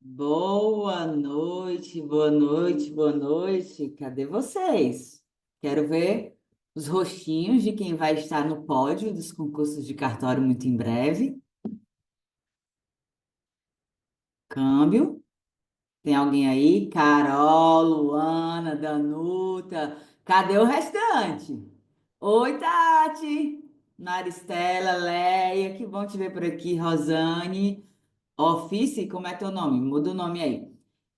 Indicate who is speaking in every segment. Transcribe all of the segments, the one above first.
Speaker 1: Boa noite, boa noite, boa noite. Cadê vocês? Quero ver os rostinhos de quem vai estar no pódio dos concursos de cartório muito em breve. Câmbio. Tem alguém aí? Carol, Luana, Danuta. Cadê o restante? Oi, Tati. Maristela, Leia, que bom te ver por aqui. Rosane. Office, como é teu nome? Muda o nome aí.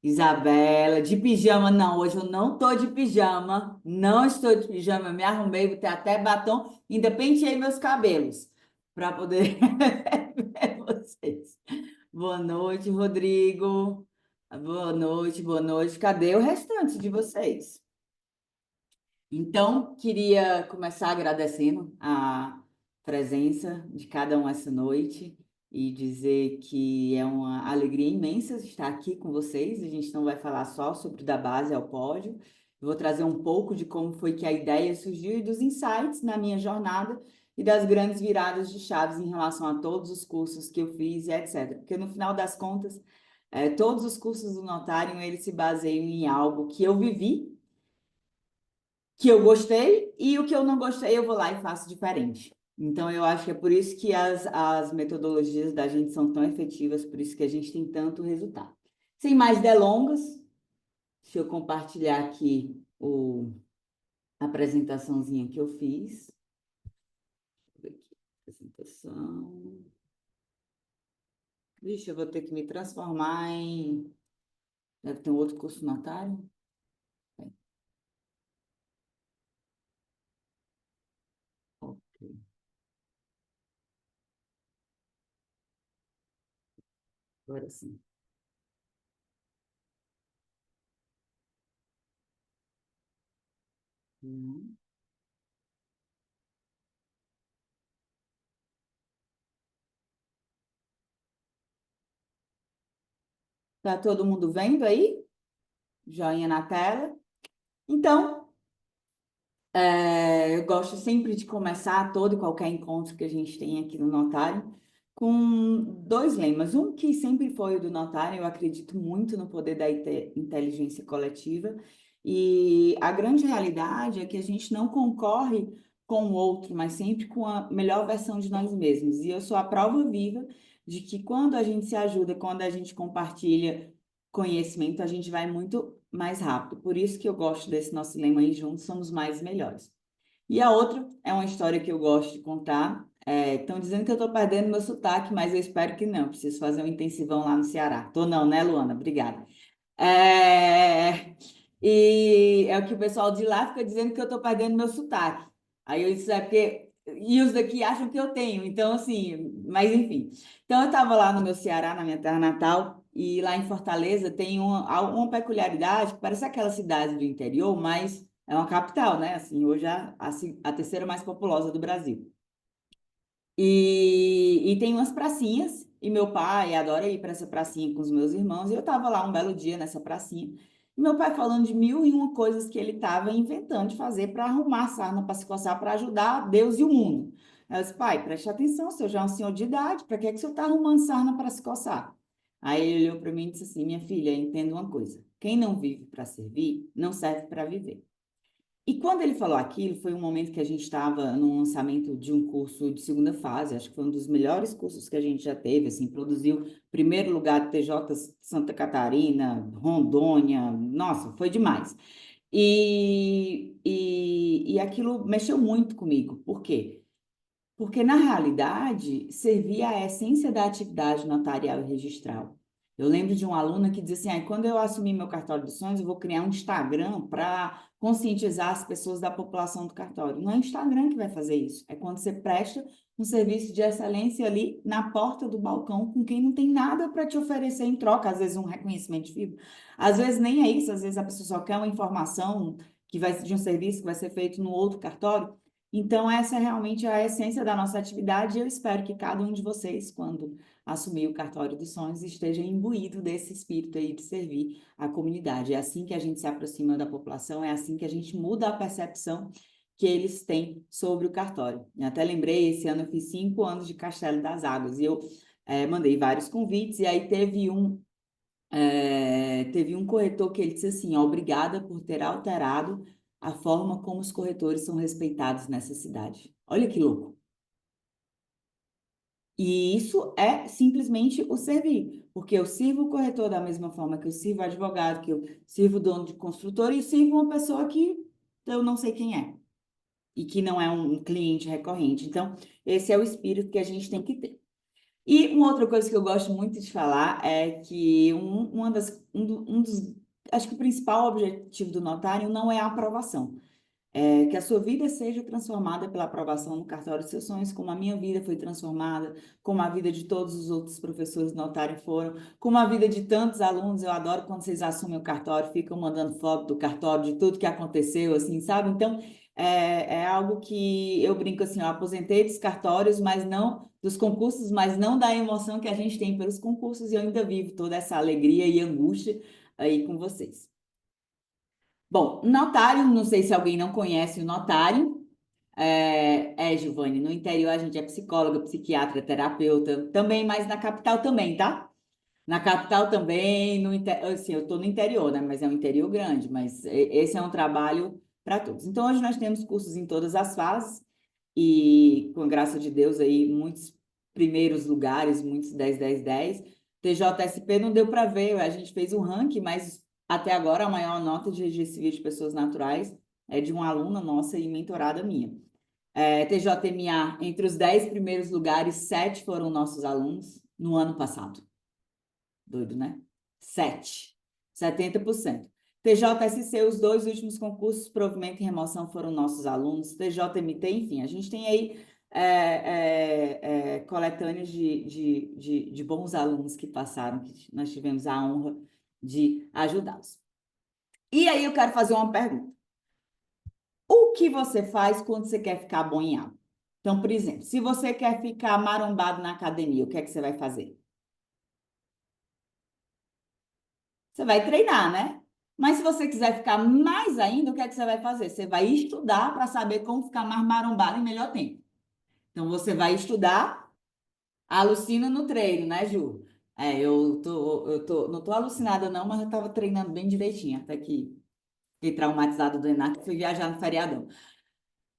Speaker 1: Isabela, de pijama, não, hoje eu não tô de pijama, não estou de pijama, eu me arrumei, botei até batom, ainda penteei meus cabelos para poder ver vocês. Boa noite, Rodrigo. Boa noite, boa noite. Cadê o restante de vocês? Então, queria começar agradecendo a presença de cada um essa noite e dizer que é uma alegria imensa estar aqui com vocês. A gente não vai falar só sobre da base ao pódio. Eu vou trazer um pouco de como foi que a ideia surgiu e dos insights na minha jornada e das grandes viradas de chaves em relação a todos os cursos que eu fiz e etc. Porque no final das contas, todos os cursos do notário, eles se baseiam em algo que eu vivi, que eu gostei, e o que eu não gostei eu vou lá e faço diferente. Então, eu acho que é por isso que as metodologias da gente são tão efetivas, por isso que a gente tem tanto resultado. Sem mais delongas, deixa eu compartilhar aqui a apresentaçãozinha que eu fiz. Deixa eu ver aqui, apresentação. Vixe, eu vou ter que me transformar em... Deve ter um outro curso notário? É, ok, agora sim. Hum. Tá todo mundo vendo aí? Joinha na tela. Então, eu gosto sempre de começar todo e qualquer encontro que a gente tem aqui no Notário com dois lemas. Um que sempre foi o do Notário, eu acredito muito no poder da inteligência coletiva, e a grande realidade é que a gente não concorre com o outro, mas sempre com a melhor versão de nós mesmos. E eu sou a prova viva de que quando a gente se ajuda, quando a gente compartilha conhecimento, a gente vai muito mais rápido. Por isso que eu gosto desse nosso lema aí, juntos somos mais e melhores. E a outra é uma história que eu gosto de contar. Estão dizendo que eu estou perdendo meu sotaque, mas eu espero que não. Preciso fazer um intensivão lá no Ceará. Tô não, né, Luana? Obrigada. E é o que o pessoal de lá fica dizendo que eu estou perdendo meu sotaque. Aí eu disse, é porque... E os daqui acham que eu tenho. Então, assim, mas enfim. Então, eu estava lá no meu Ceará, na minha terra natal, e lá em Fortaleza tem uma peculiaridade, que parece aquela cidade do interior, mas é uma capital, né? Assim, hoje a terceira mais populosa do Brasil. E tem umas pracinhas, e meu pai adora ir para essa pracinha com os meus irmãos, e eu estava lá um belo dia nessa pracinha, e meu pai falando de mil e uma coisas que ele estava inventando de fazer para arrumar sarna para se coçar, para ajudar Deus e o mundo. Aí eu disse, pai, preste atenção, o senhor já é um senhor de idade, para que é que o senhor está arrumando sarna para se coçar? Aí ele olhou para mim e disse assim, minha filha, entenda uma coisa, quem não vive para servir, não serve para viver. E quando ele falou aquilo, foi um momento que a gente estava no lançamento de um curso de segunda fase, acho que foi um dos melhores cursos que a gente já teve, assim, produziu primeiro lugar do TJ Santa Catarina, Rondônia, nossa, foi demais. E aquilo mexeu muito comigo. Por quê? Porque, na realidade, servia a essência da atividade notarial e registral. Eu lembro de uma aluna que dizia assim, quando eu assumir meu cartório de sonhos, eu vou criar um Instagram para conscientizar as pessoas da população do cartório. Não é o Instagram que vai fazer isso, é quando você presta um serviço de excelência ali na porta do balcão com quem não tem nada para te oferecer em troca, às vezes um reconhecimento vivo, às vezes nem é isso, às vezes a pessoa só quer uma informação que vai de um serviço que vai ser feito no outro cartório. Então, essa é realmente a essência da nossa atividade e eu espero que cada um de vocês, quando assumir o cartório dos sonhos, esteja imbuído desse espírito aí de servir a comunidade. É assim que a gente se aproxima da população, é assim que a gente muda a percepção que eles têm sobre o cartório. Eu até lembrei, esse ano eu fiz 5 anos de Castelo das Águas e eu mandei vários convites e aí teve um teve um corretor que ele disse assim, obrigada por ter alterado a forma como os corretores são respeitados nessa cidade. Olha que louco. E isso é simplesmente o servir, porque eu sirvo o corretor da mesma forma que eu sirvo o advogado, que eu sirvo o dono de construtora e sirvo uma pessoa que eu não sei quem é e que não é um cliente recorrente. Então, esse é o espírito que a gente tem que ter. E uma outra coisa que eu gosto muito de falar é que acho que o principal objetivo do notário não é a aprovação. É que a sua vida seja transformada pela aprovação no cartório dos seus sonhos, como a minha vida foi transformada, como a vida de todos os outros professores do notário foram, como a vida de tantos alunos. Eu adoro quando vocês assumem o cartório, ficam mandando foto do cartório, de tudo que aconteceu, assim, sabe? Então, é algo que eu brinco assim, eu aposentei dos cartórios, mas não dos concursos, mas não da emoção que a gente tem pelos concursos, e eu ainda vivo toda essa alegria e angústia aí com vocês. Bom, notário, não sei se alguém não conhece o notário. Giovanni, no interior a gente é psicóloga, psiquiatra, terapeuta, também, mas na capital também, tá? Na capital também, assim, eu estou no interior, né? Mas é um interior grande, mas esse é um trabalho para todos. Então, hoje nós temos cursos em todas as fases e, com a graça de Deus, aí, muitos primeiros lugares, muitos 10, 10, 10. TJSP não deu para ver, a gente fez um ranking, mas até agora a maior nota de registro civil de pessoas naturais é de uma aluna nossa e mentorada minha. TJMA, entre os 10 primeiros lugares, 7 foram nossos alunos no ano passado. Doido, né? 7. 70%. TJSC, os dois últimos concursos, provimento e remoção, foram nossos alunos. TJMT, enfim, a gente tem aí coletâneas de bons alunos que passaram, que nós tivemos a honra de ajudá-los. E aí eu quero fazer uma pergunta. O que você faz quando você quer ficar bom em algo? Então, por exemplo, se você quer ficar marombado na academia, o que é que você vai fazer? Você vai treinar, né? Mas se você quiser ficar mais ainda, o que é que você vai fazer? Você vai estudar para saber como ficar mais marombado em melhor tempo. Então, você vai estudar, alucina no treino, né, Ju? Não tô alucinada não, mas eu estava treinando bem direitinho, até que fiquei traumatizada do Enac e fui viajar no feriadão.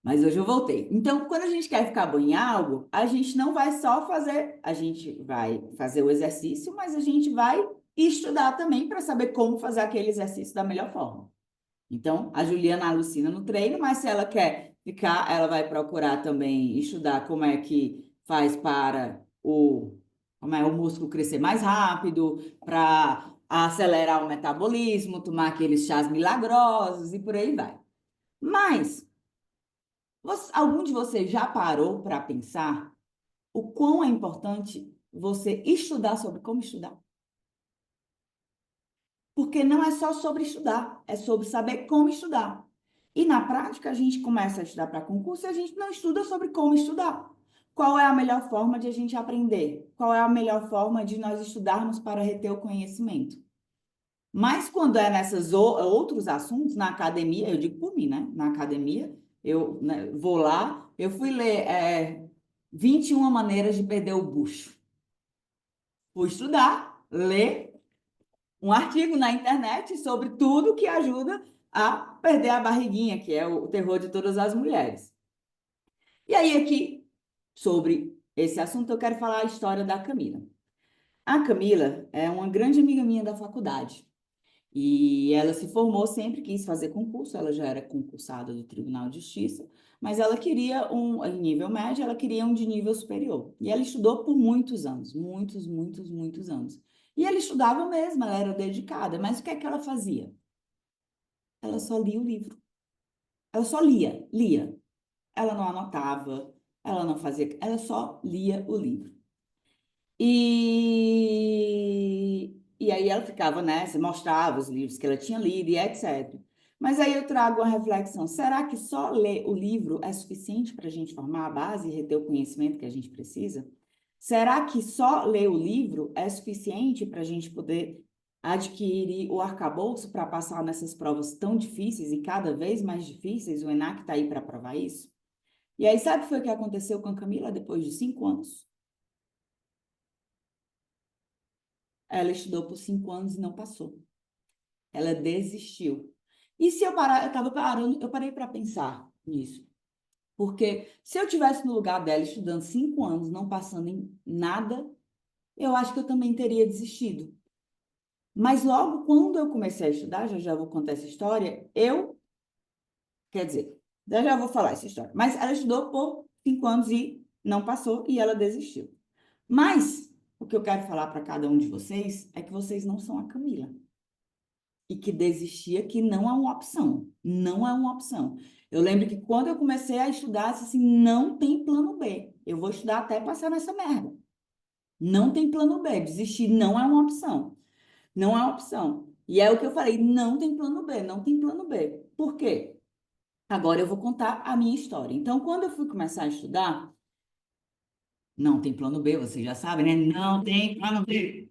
Speaker 1: Mas hoje eu voltei. Então, quando a gente quer ficar bom em algo, a gente não vai só fazer, a gente vai fazer o exercício, mas a gente vai estudar também para saber como fazer aquele exercício da melhor forma. Então, a Juliana alucina no treino, mas se ela quer ficar, ela vai procurar também estudar como é que faz para como é o músculo crescer mais rápido, para acelerar o metabolismo, tomar aqueles chás milagrosos e por aí vai. Mas algum de vocês já parou para pensar o quão é importante você estudar sobre como estudar? Porque não é só sobre estudar, é sobre saber como estudar. E na prática, a gente começa a estudar para concurso e a gente não estuda sobre como estudar. Qual é a melhor forma de a gente aprender? Qual é a melhor forma de nós estudarmos para reter o conhecimento? Mas quando é nesses outros assuntos, na academia, eu digo por mim, né? Na academia, eu, né, vou lá, eu fui ler 21 maneiras de perder o bucho. Fui estudar, ler um artigo na internet sobre tudo que ajuda a perder a barriguinha, que é o terror de todas as mulheres. E aí, aqui, sobre esse assunto, eu quero falar a história da Camila. A Camila é uma grande amiga minha da faculdade. E ela se formou, sempre quis fazer concurso, ela já era concursada do Tribunal de Justiça, mas ela queria em nível médio, ela queria um de nível superior. E ela estudou por muitos anos, muitos, muitos, muitos anos. E ela estudava mesmo, ela era dedicada, mas o que é que ela fazia? Ela só lia o livro. Ela só lia, lia. Ela não anotava, ela não fazia, ela só lia o livro. E aí ela ficava nessa, mostrava os livros que ela tinha lido e etc. Mas aí eu trago uma reflexão: será que só ler o livro é suficiente para a gente formar a base e reter o conhecimento que a gente precisa? Será que só ler o livro é suficiente para a gente poder adquirir o arcabouço para passar nessas provas tão difíceis e cada vez mais difíceis? O ENAC está aí para provar isso. E aí, sabe o que foi que aconteceu com a Camila depois de 5 anos? ela estudou por 5 anos e não passou. Ela desistiu. E se eu parar, eu estava parando, eu parei para pensar nisso. Porque se eu tivesse no lugar dela estudando 5 anos, não passando em nada, eu acho que eu também teria desistido. Mas logo quando eu comecei a estudar, já já vou contar essa história, quer dizer, já já vou falar essa história. Mas ela estudou por 5 anos e não passou e ela desistiu. Mas o que eu quero falar para cada um de vocês é que vocês não são a Camila. E que desistir aqui não é uma opção. Não é uma opção. Eu lembro que quando eu comecei a estudar, eu disse assim, não tem plano B. Eu vou estudar até passar nessa merda. Não tem plano B. Desistir não é uma opção. Não é uma opção. E é o que eu falei, não tem plano B, não tem plano B. Por quê? Agora eu vou contar a minha história. Então, quando eu fui começar a estudar, não tem plano B, vocês já sabem, né? Não tem plano B.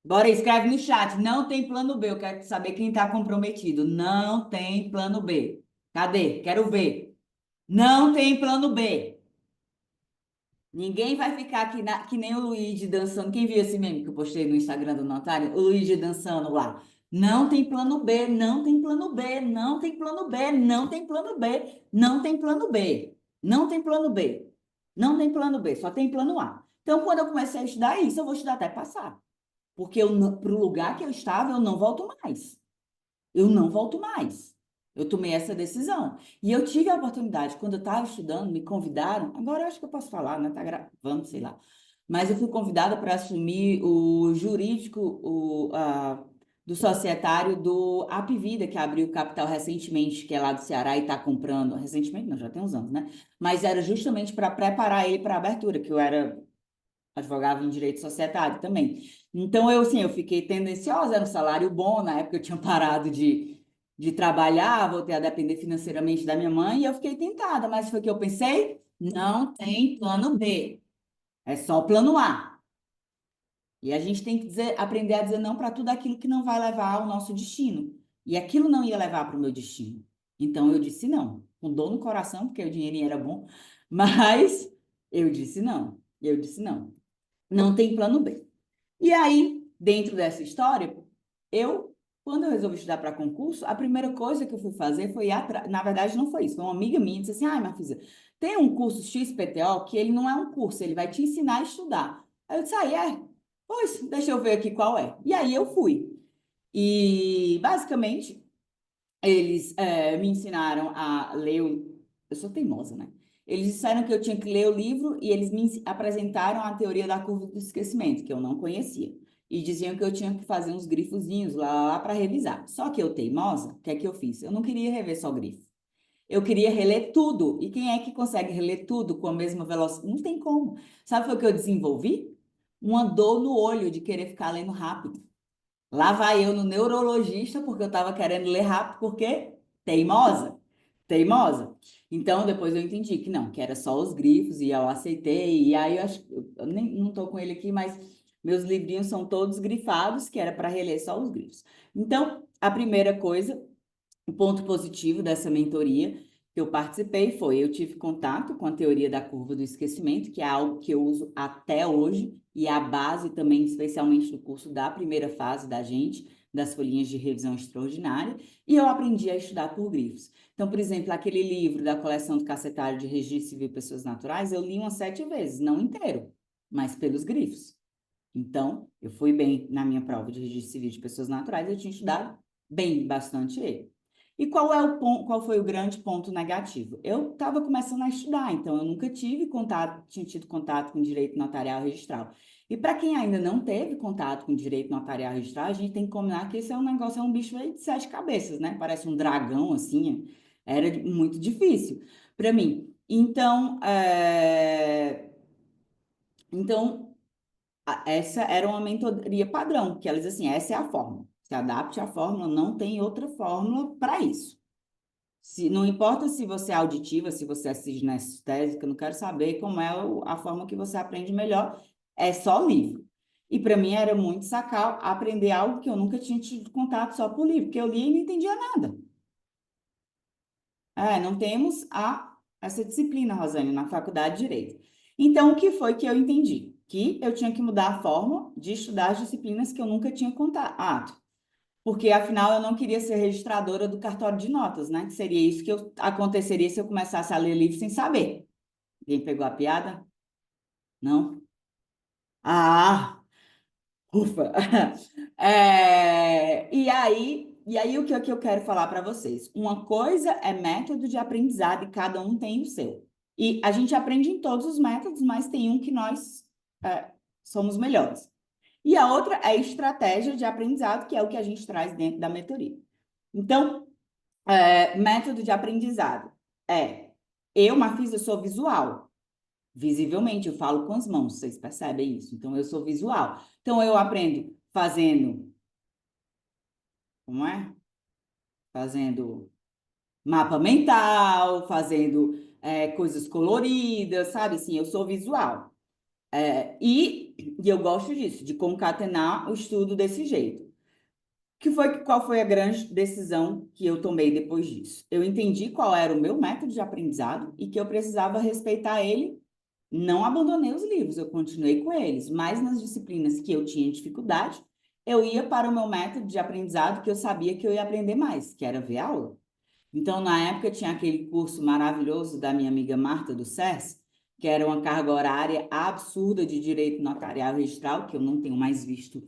Speaker 1: Bora, escreve no chat. Não tem plano B. Eu quero saber quem está comprometido. Não tem plano B. Cadê? Quero ver. Não tem plano B. Ninguém vai ficar aqui que nem o Luigi dançando. Quem viu esse meme que eu postei no Instagram do Notário? O Luigi dançando lá. Não tem plano B, não tem plano B, não tem plano B, não tem plano B, não tem plano B, não tem plano B, não tem plano B, só tem plano A. Então, quando eu comecei a estudar isso, eu vou estudar até passar. Porque para o lugar que eu estava, eu não volto mais. Eu não volto mais. Eu tomei essa decisão. E eu tive a oportunidade, quando eu estava estudando, me convidaram, agora eu acho que eu posso falar, né? Tá gravando, sei lá. Mas eu fui convidada para assumir o jurídico do societário do Apvida, que abriu capital recentemente, que é lá do Ceará e está comprando. Recentemente, não, já tem uns anos, né? Mas era justamente para preparar ele para a abertura, que eu era advogava em direito societário também. Então, eu fiquei tendenciosa, era um salário bom, na época eu tinha parado de trabalhar, voltei a depender financeiramente da minha mãe, e eu fiquei tentada, mas foi o que eu pensei, não tem plano B, é só plano A. E a gente tem que aprender a dizer não para tudo aquilo que não vai levar ao nosso destino. E aquilo não ia levar para o meu destino. Então, eu disse não, com dor no coração, porque o dinheirinho era bom, mas eu disse não, eu disse não. Não tem plano B. E aí, dentro dessa história, quando eu resolvi estudar para concurso, a primeira coisa que eu fui fazer foi ir atrás. Na verdade, não foi isso. Foi uma amiga minha que disse assim: ai, Marfisa, tem um curso XPTO que ele não é um curso, ele vai te ensinar a estudar. Aí eu disse: ah, é? Pois, deixa eu ver aqui qual é. E aí eu fui. E, basicamente, eles me ensinaram a ler. Eu sou teimosa, né? Eles disseram que eu tinha que ler o livro e eles me apresentaram a teoria da curva do esquecimento, que eu não conhecia. E diziam que eu tinha que fazer uns grifozinhos lá para revisar. Só que eu, teimosa, o que é que eu fiz? Eu não queria rever só o grifo. Eu queria reler tudo. E quem é que consegue reler tudo com a mesma velocidade? Não tem como. Sabe o que eu desenvolvi? Uma dor no olho de querer ficar lendo rápido. Lá vai eu no neurologista, porque eu estava querendo ler rápido, porque teimosa, teimosa. Então, depois eu entendi que não, que era só os grifos, e eu aceitei. E aí, eu acho, eu nem não estou com ele aqui, mas meus livrinhos são todos grifados, que era para reler só os grifos. Então, a primeira coisa, o ponto positivo dessa mentoria que eu participei foi eu tive contato com a teoria da curva do esquecimento, que é algo que eu uso até hoje e é a base também, especialmente do curso da primeira fase da gente, das folhinhas de revisão extraordinária, e eu aprendi a estudar por grifos. Então, por exemplo, aquele livro da coleção do Cacetário de Registro Civil e Pessoas Naturais, eu li umas 7 vezes, não inteiro, mas pelos grifos. Então, eu fui bem na minha prova de registro civil de pessoas naturais, eu tinha estudado bem bastante ele. E qual foi o grande ponto negativo? Eu estava começando a estudar, então eu nunca tive contato, tinha tido contato com direito notarial registral. E para quem ainda não teve contato com direito notarial registral, a gente tem que combinar que esse é um negócio, é um bicho aí de 7 cabeças, né? Parece um dragão, assim, era muito difícil para mim. Então, essa era uma mentoria padrão, que elas assim, essa é a fórmula. Se adapte à fórmula, não tem outra fórmula para isso. Não importa se você é auditiva, se você é sinestésica, eu não quero saber como é a forma que você aprende melhor, é só livro. E para mim era muito sacar aprender algo que eu nunca tinha tido contato só por livro, porque eu lia e não entendia nada. Não temos essa disciplina, Rosane, na faculdade de Direito. Então, o que foi que eu entendi? que eu tinha que mudar a forma de estudar as disciplinas que eu nunca tinha contato. Porque, afinal, eu não queria ser registradora do cartório de notas, né? Que seria isso que aconteceria se eu começasse a ler livro sem saber. Quem pegou a piada? Não? Ah, ufa! E aí o que eu quero falar para vocês? Uma coisa é método de aprendizado e cada um tem o seu. E a gente aprende em todos os métodos, mas tem um que nós somos melhores. E a outra é estratégia de aprendizado, que é o que a gente traz dentro da mentoria. Então, método de aprendizado Mafisa, eu sou visual. Visivelmente, eu falo com as mãos, vocês percebem isso? Então, eu sou visual. Então, eu aprendo fazendo, como é? Fazendo mapa mental, fazendo coisas coloridas, sabe? Assim, eu sou visual. E eu gosto disso, de concatenar o estudo desse jeito. Qual foi a grande decisão que eu tomei depois disso? Eu entendi qual era o meu método de aprendizado e que eu precisava respeitar ele. Não abandonei os livros, eu continuei com eles, mas nas disciplinas que eu tinha dificuldade, eu ia para o meu método de aprendizado que eu sabia que eu ia aprender mais, que era ver aula. Então, na época, tinha aquele curso maravilhoso da minha amiga Marta do SES, que era uma carga horária absurda de direito notarial registral, que eu não tenho mais visto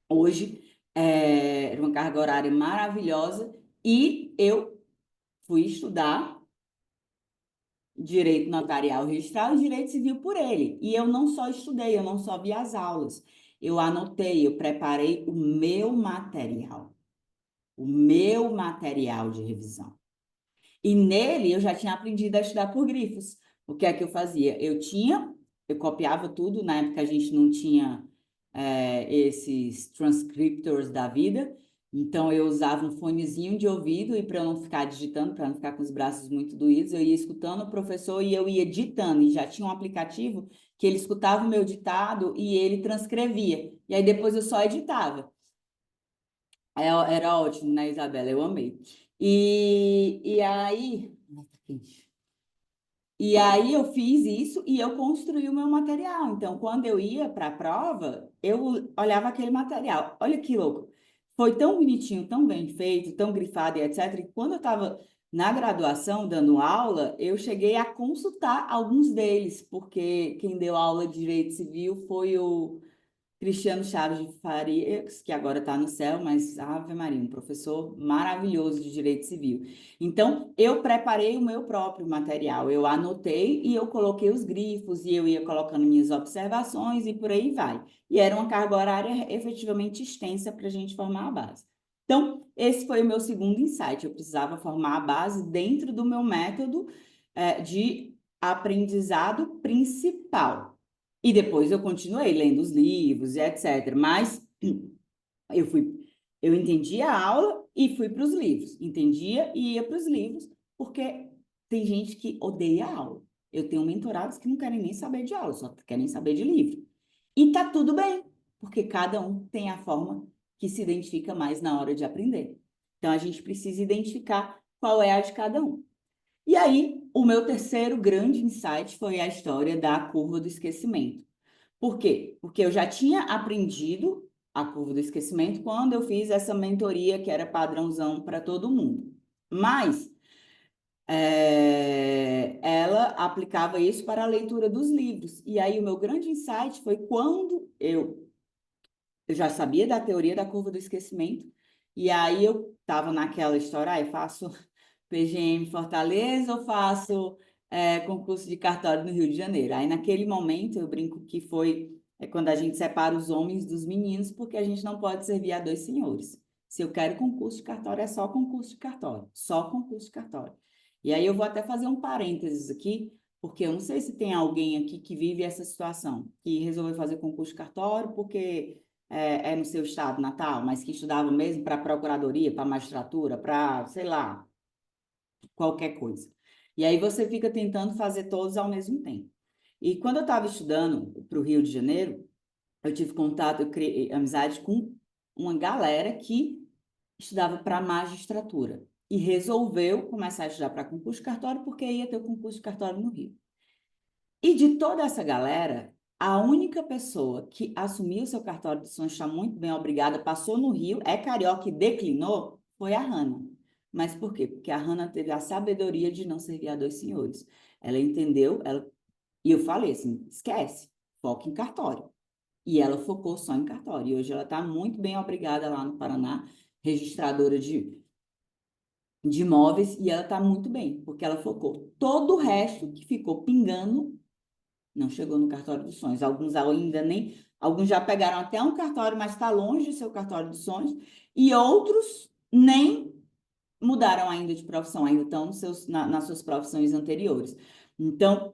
Speaker 1: hoje. Era uma carga horária maravilhosa, e eu fui estudar direito notarial registral e direito civil por ele. E eu não só estudei, eu não só vi as aulas, eu anotei, eu preparei o meu material de revisão. E nele eu já tinha aprendido a estudar por grifos. O que é que eu fazia? Eu copiava tudo, na época a gente não tinha esses transcriptors da vida, então eu usava um fonezinho de ouvido e para eu não ficar digitando, para não ficar com os braços muito doídos, eu ia escutando o professor e eu ia ditando, e já tinha um aplicativo que ele escutava o meu ditado e ele transcrevia. E aí depois eu só editava. Era ótimo, né, Isabela? Eu amei. E aí. Ai, tá quente. E aí eu fiz isso e eu construí o meu material. Então, quando eu ia para a prova, eu olhava aquele material. Olha que louco. Foi tão bonitinho, tão bem feito, tão grifado e etc. E quando eu estava na graduação dando aula, eu cheguei a consultar alguns deles, porque quem deu aula de direito civil foi o Cristiano Chaves de Farias, que agora está no céu, mas Ave Maria, um professor maravilhoso de direito civil. Então, eu preparei o meu próprio material, eu anotei e eu coloquei os grifos e eu ia colocando minhas observações e por aí vai. E era uma carga horária efetivamente extensa para a gente formar a base. Então, esse foi o meu segundo insight. Eu precisava formar a base dentro do meu método de aprendizado principal. E depois eu continuei lendo os livros e etc. Mas eu fui, eu entendia a aula e fui para os livros. Entendia e ia para os livros, porque tem gente que odeia a aula. Eu tenho mentorados que não querem nem saber de aula, só querem saber de livro. E tá tudo bem, porque cada um tem a forma que se identifica mais na hora de aprender. Então a gente precisa identificar qual é a de cada um. E aí, o meu terceiro grande insight foi a história da curva do esquecimento. Por quê? Porque eu já tinha aprendido a curva do esquecimento quando eu fiz essa mentoria que era padrãozão para todo mundo. Mas ela aplicava isso para a leitura dos livros. E aí o meu grande insight foi quando eu já sabia da teoria da curva do esquecimento, e aí eu estava naquela história, eu faço PGM Fortaleza ou faço concurso de cartório no Rio de Janeiro? Aí naquele momento eu brinco que foi quando a gente separa os homens dos meninos, porque a gente não pode servir a dois senhores. Se eu quero concurso de cartório, é só concurso de cartório, só concurso de cartório. E aí eu vou até fazer um parênteses aqui, porque eu não sei se tem alguém aqui que vive essa situação, que resolveu fazer concurso de cartório porque no seu estado natal, mas que estudava mesmo para procuradoria, para magistratura, para, sei lá, qualquer coisa. E aí você fica tentando fazer todos ao mesmo tempo. E quando eu estava estudando para o Rio de Janeiro, eu tive contato, eu criei amizade com uma galera que estudava para magistratura e resolveu começar a estudar para concurso de cartório porque ia ter o concurso de cartório no Rio. E de toda essa galera, A única pessoa que assumiu seu cartório de sonhos, está muito bem, obrigada, passou no Rio, é carioca e declinou, foi a Hannah. Mas por quê? Porque a Hannah teve a sabedoria de não servir a dois senhores. Ela entendeu, e eu falei assim, esquece, foca em cartório. E ela focou só em cartório. E hoje ela está muito bem, obrigada, lá no Paraná, registradora de imóveis, e ela está muito bem, porque ela focou. Todo o resto que ficou pingando não chegou no cartório dos sonhos. Alguns ainda nem, alguns já pegaram até um cartório, mas está longe do seu cartório dos sonhos, e outros nem mudaram ainda de profissão, ainda estão nas suas profissões anteriores. Então,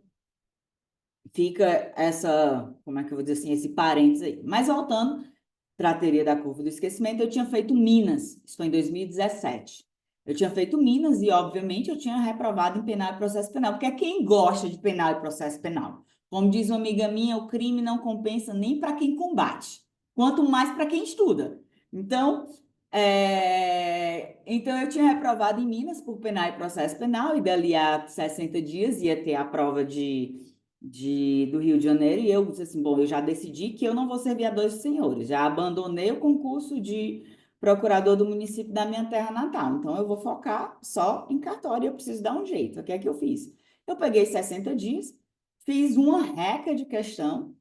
Speaker 1: fica essa, como é que eu vou dizer assim, esse parênteses aí. Mas voltando para a teoria da curva do esquecimento, eu tinha feito Minas, isso foi em 2017. Eu tinha feito Minas e, obviamente, eu tinha reprovado em penal e processo penal, porque é quem gosta de penal e processo penal. Como diz uma amiga minha, o crime não compensa nem para quem combate, quanto mais para quem estuda. Então, então, eu tinha reprovado em Minas por penal e processo penal, e dali a 60 dias ia ter a prova do Rio de Janeiro, e eu disse assim, bom, eu já decidi que eu não vou servir a dois senhores, já abandonei o concurso de procurador do município da minha terra natal, então eu vou focar só em cartório, eu preciso dar um jeito. O que é que eu fiz? Eu peguei 60 dias, fiz uma reca de questão,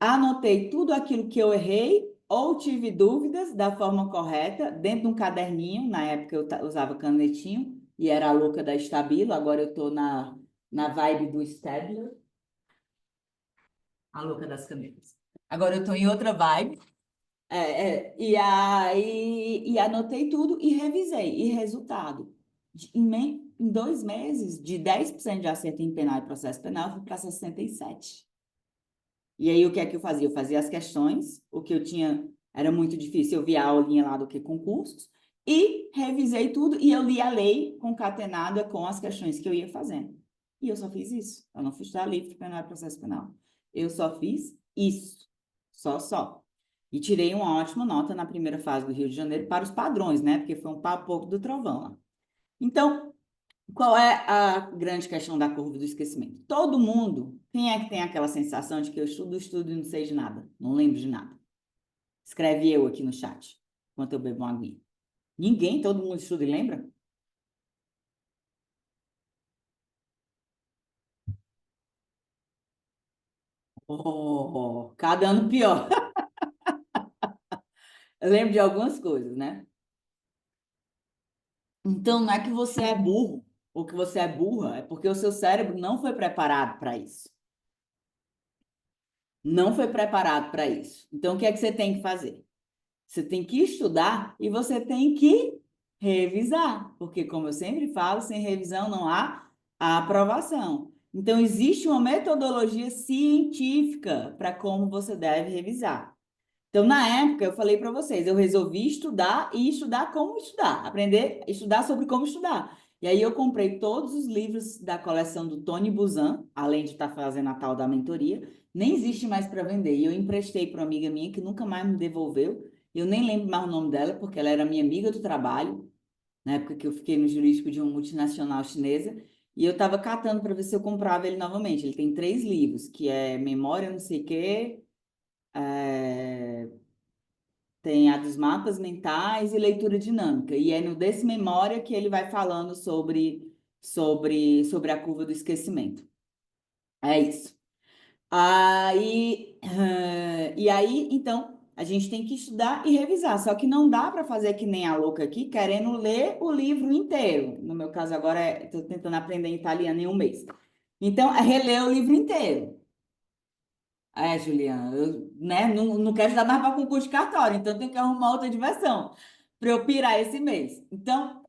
Speaker 1: anotei tudo aquilo que eu errei ou tive dúvidas da forma correta dentro de um caderninho. Na época eu usava canetinho e era a louca da Estabilo, agora eu estou na vibe do Stabilo, a louca das canetas. Agora eu estou em outra vibe. E anotei tudo e revisei. E resultado, em 2 meses, de 10% de acerto em penal e processo penal, eu fui para 67%. E aí, o que é que eu fazia? Eu fazia as questões, o que eu tinha era muito difícil, eu via a aulinha lá do que concursos, e revisei tudo, e eu li a lei concatenada com as questões que eu ia fazendo. E eu só fiz isso. Eu não fui estudar livro penal e processo penal. Eu só fiz isso. Só. E tirei uma ótima nota na primeira fase do Rio de Janeiro para os padrões, né? Porque foi um pouco do trovão lá. Então, qual é a grande questão da curva do esquecimento? Todo mundo, quem é que tem aquela sensação de que eu estudo e não sei de nada, não lembro de nada? Escreve eu aqui no chat, enquanto eu bebo uma aguinha. Ninguém, todo mundo estuda e lembra? Oh, cada ano pior. Eu lembro de algumas coisas, né? Então, não é que você é burro ou que você é burra, é porque o seu cérebro não foi preparado para isso. Não foi preparado para isso. Então, o que é que você tem que fazer? Você tem que estudar e você tem que revisar, porque, como eu sempre falo, sem revisão não há aprovação. Então, existe uma metodologia científica para como você deve revisar. Então, na época, eu falei para vocês, eu resolvi estudar e estudar como estudar, aprender a estudar sobre como estudar. E aí eu comprei todos os livros da coleção do Tony Buzan, além de estar fazendo a tal da mentoria, nem existe mais para vender. E eu emprestei para uma amiga minha que nunca mais me devolveu. Eu nem lembro mais o nome dela, porque ela era minha amiga do trabalho, na época que eu fiquei no jurídico de uma multinacional chinesa. E eu estava catando para ver se eu comprava ele novamente. Ele tem 3 livros, que é Memória, não sei o quê, é, tem a dos mapas mentais e leitura dinâmica. E é no desse memória que ele vai falando sobre a curva do esquecimento. É isso. E aí, então, a gente tem que estudar e revisar. Só que não dá para fazer que nem a louca aqui, querendo ler o livro inteiro. No meu caso, agora, estou tentando aprender italiano em um mês. Então, é reler o livro inteiro. Juliana, eu, né, não quero estudar mais para concurso de cartório, então eu tenho que arrumar outra diversão para eu pirar esse mês. Então,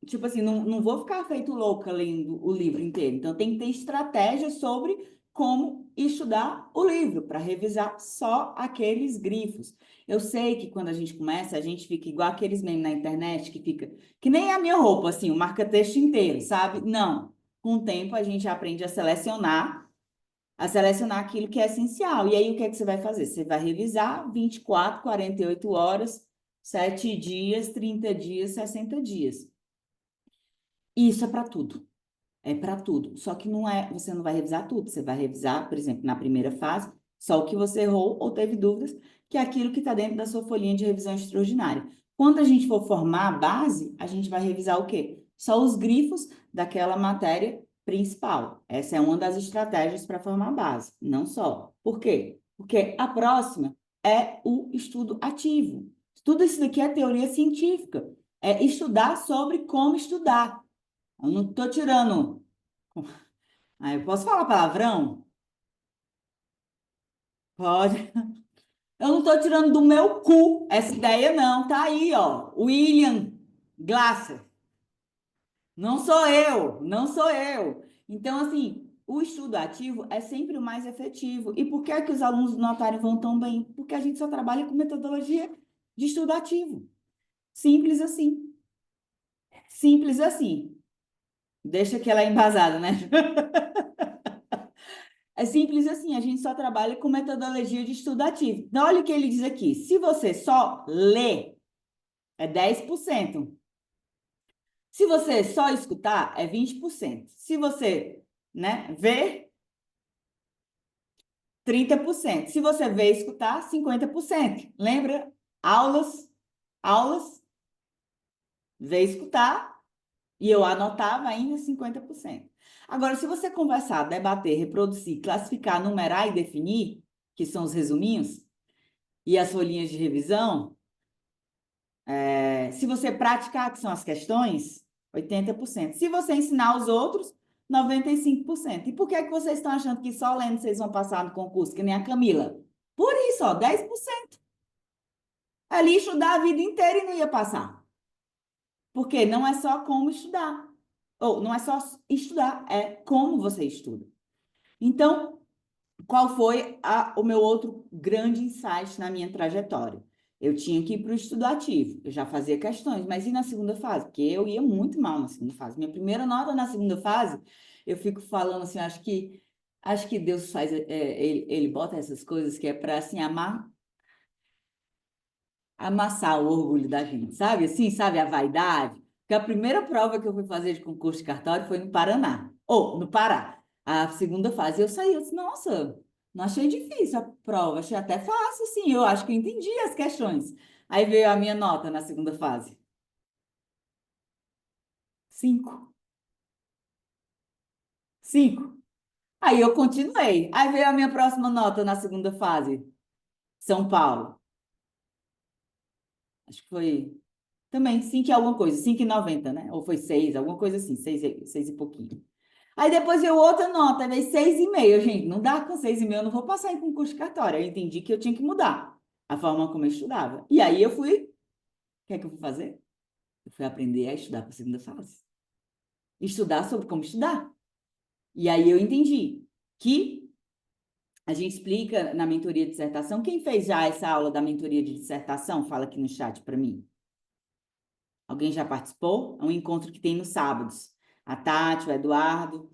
Speaker 1: tipo assim, não vou ficar feito louca lendo o livro inteiro. Então, tem que ter estratégia sobre como estudar o livro, para revisar só aqueles grifos. Eu sei que quando a gente começa, a gente fica igual aqueles memes na internet, que fica, que nem a minha roupa, assim, o marca-texto inteiro, sabe? Não. Com o tempo, a gente aprende a selecionar aquilo que é essencial. E aí, o que é que você vai fazer? Você vai revisar 24, 48 horas, 7 dias, 30 dias, 60 dias. Isso é para tudo. É para tudo. Só que não é, você não vai revisar tudo. Você vai revisar, por exemplo, na primeira fase, só o que você errou ou teve dúvidas, que é aquilo que está dentro da sua folhinha de revisão extraordinária. Quando a gente for formar a base, a gente vai revisar o quê? Só os grifos daquela matéria principal. Essa é uma das estratégias para formar a base, não só. Por quê? Porque a próxima é o estudo ativo. Tudo isso daqui é teoria científica. É estudar sobre como estudar. Eu não estou tirando. Ah, eu posso falar palavrão? Pode. Eu não estou tirando do meu cu essa ideia, não. Tá aí, ó. William Glasser. Não sou eu, não sou eu. Então, assim, o estudo ativo é sempre o mais efetivo. E por que é que os alunos do Notário vão tão bem? Porque a gente só trabalha com metodologia de estudo ativo. Simples assim. Simples assim. Deixa que ela é embasada, né? É simples assim, a gente só trabalha com metodologia de estudo ativo. Então, olha o que ele diz aqui. Se você só lê, é 10%. Se você só escutar, é 20%. Se você, né, ver, 30%. Se você ver e escutar, 50%. Lembra? Aulas, aulas, ver e escutar, e eu anotava ainda 50%. Agora, se você conversar, debater, reproduzir, classificar, numerar e definir, que são os resuminhos, e as folhinhas de revisão, se você praticar, que são as questões, 80%. Se você ensinar os outros, 95%. E por que é que vocês estão achando que só lendo vocês vão passar no concurso, que nem a Camila? Por isso, ó, 10%. Ali estudar a vida inteira e não ia passar. Porque não é só como estudar. Ou não é só estudar, é como você estuda. Então, qual foi o meu outro grande insight na minha trajetória? Eu tinha que ir para o estudo ativo, eu já fazia questões, mas e na segunda fase? Porque eu ia muito mal na segunda fase. Minha primeira nota na segunda fase, eu fico falando assim, acho que Deus faz, ele bota essas coisas que é para assim amassar o orgulho da gente, sabe? Assim, sabe, a vaidade. Porque a primeira prova que eu fui fazer de concurso de cartório foi no Paraná, ou no Pará. A segunda fase eu saí, eu disse, nossa, não achei difícil a prova, achei até fácil, sim, eu acho que eu entendi as questões. Aí veio a minha nota na segunda fase, 5, 5. Aí eu continuei. Aí veio a minha próxima nota na segunda fase, São Paulo. Acho que foi também 5 e alguma coisa, 5,90, né? Ou foi 6, alguma coisa assim, 6, 6 e pouquinho. Aí depois veio outra nota, veio 6,5. Gente, não dá com 6,5, eu não vou passar em concurso de cartório. Eu entendi que eu tinha que mudar a forma como eu estudava. E aí eu fui, o que é que eu fui fazer? Eu fui aprender a estudar para a segunda fase. Estudar sobre como estudar. E aí eu entendi que a gente explica na mentoria de dissertação. Quem fez já essa aula da mentoria de dissertação? Fala aqui no chat para mim. Alguém já participou? É um encontro que tem nos sábados. A Tati, o Eduardo,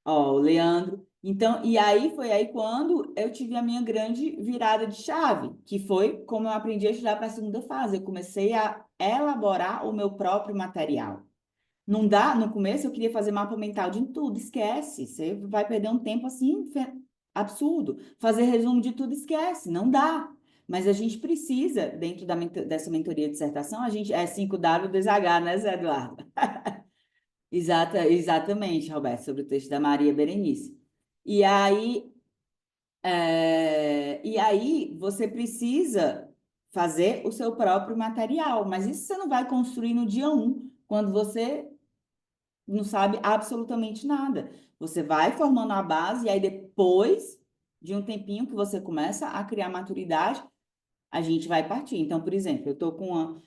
Speaker 1: ó, o Leandro. Então, e aí foi aí quando eu tive a minha grande virada de chave, que foi como eu aprendi a estudar para a segunda fase. Eu comecei a elaborar o meu próprio material. Não dá, no começo eu queria fazer mapa mental de tudo, esquece. Você vai perder um tempo assim absurdo. Fazer resumo de tudo, esquece, não dá. Mas a gente precisa, dentro dessa mentoria de dissertação, a gente é 5W2H, né, Zé Eduardo? Exatamente, Roberto, sobre o texto da Maria Berenice. E aí, você precisa fazer o seu próprio material, mas isso você não vai construir no dia um, quando você não sabe absolutamente nada. Você vai formando a base e aí depois de um tempinho que você começa a criar maturidade, a gente vai partir. Então, por exemplo, eu estou com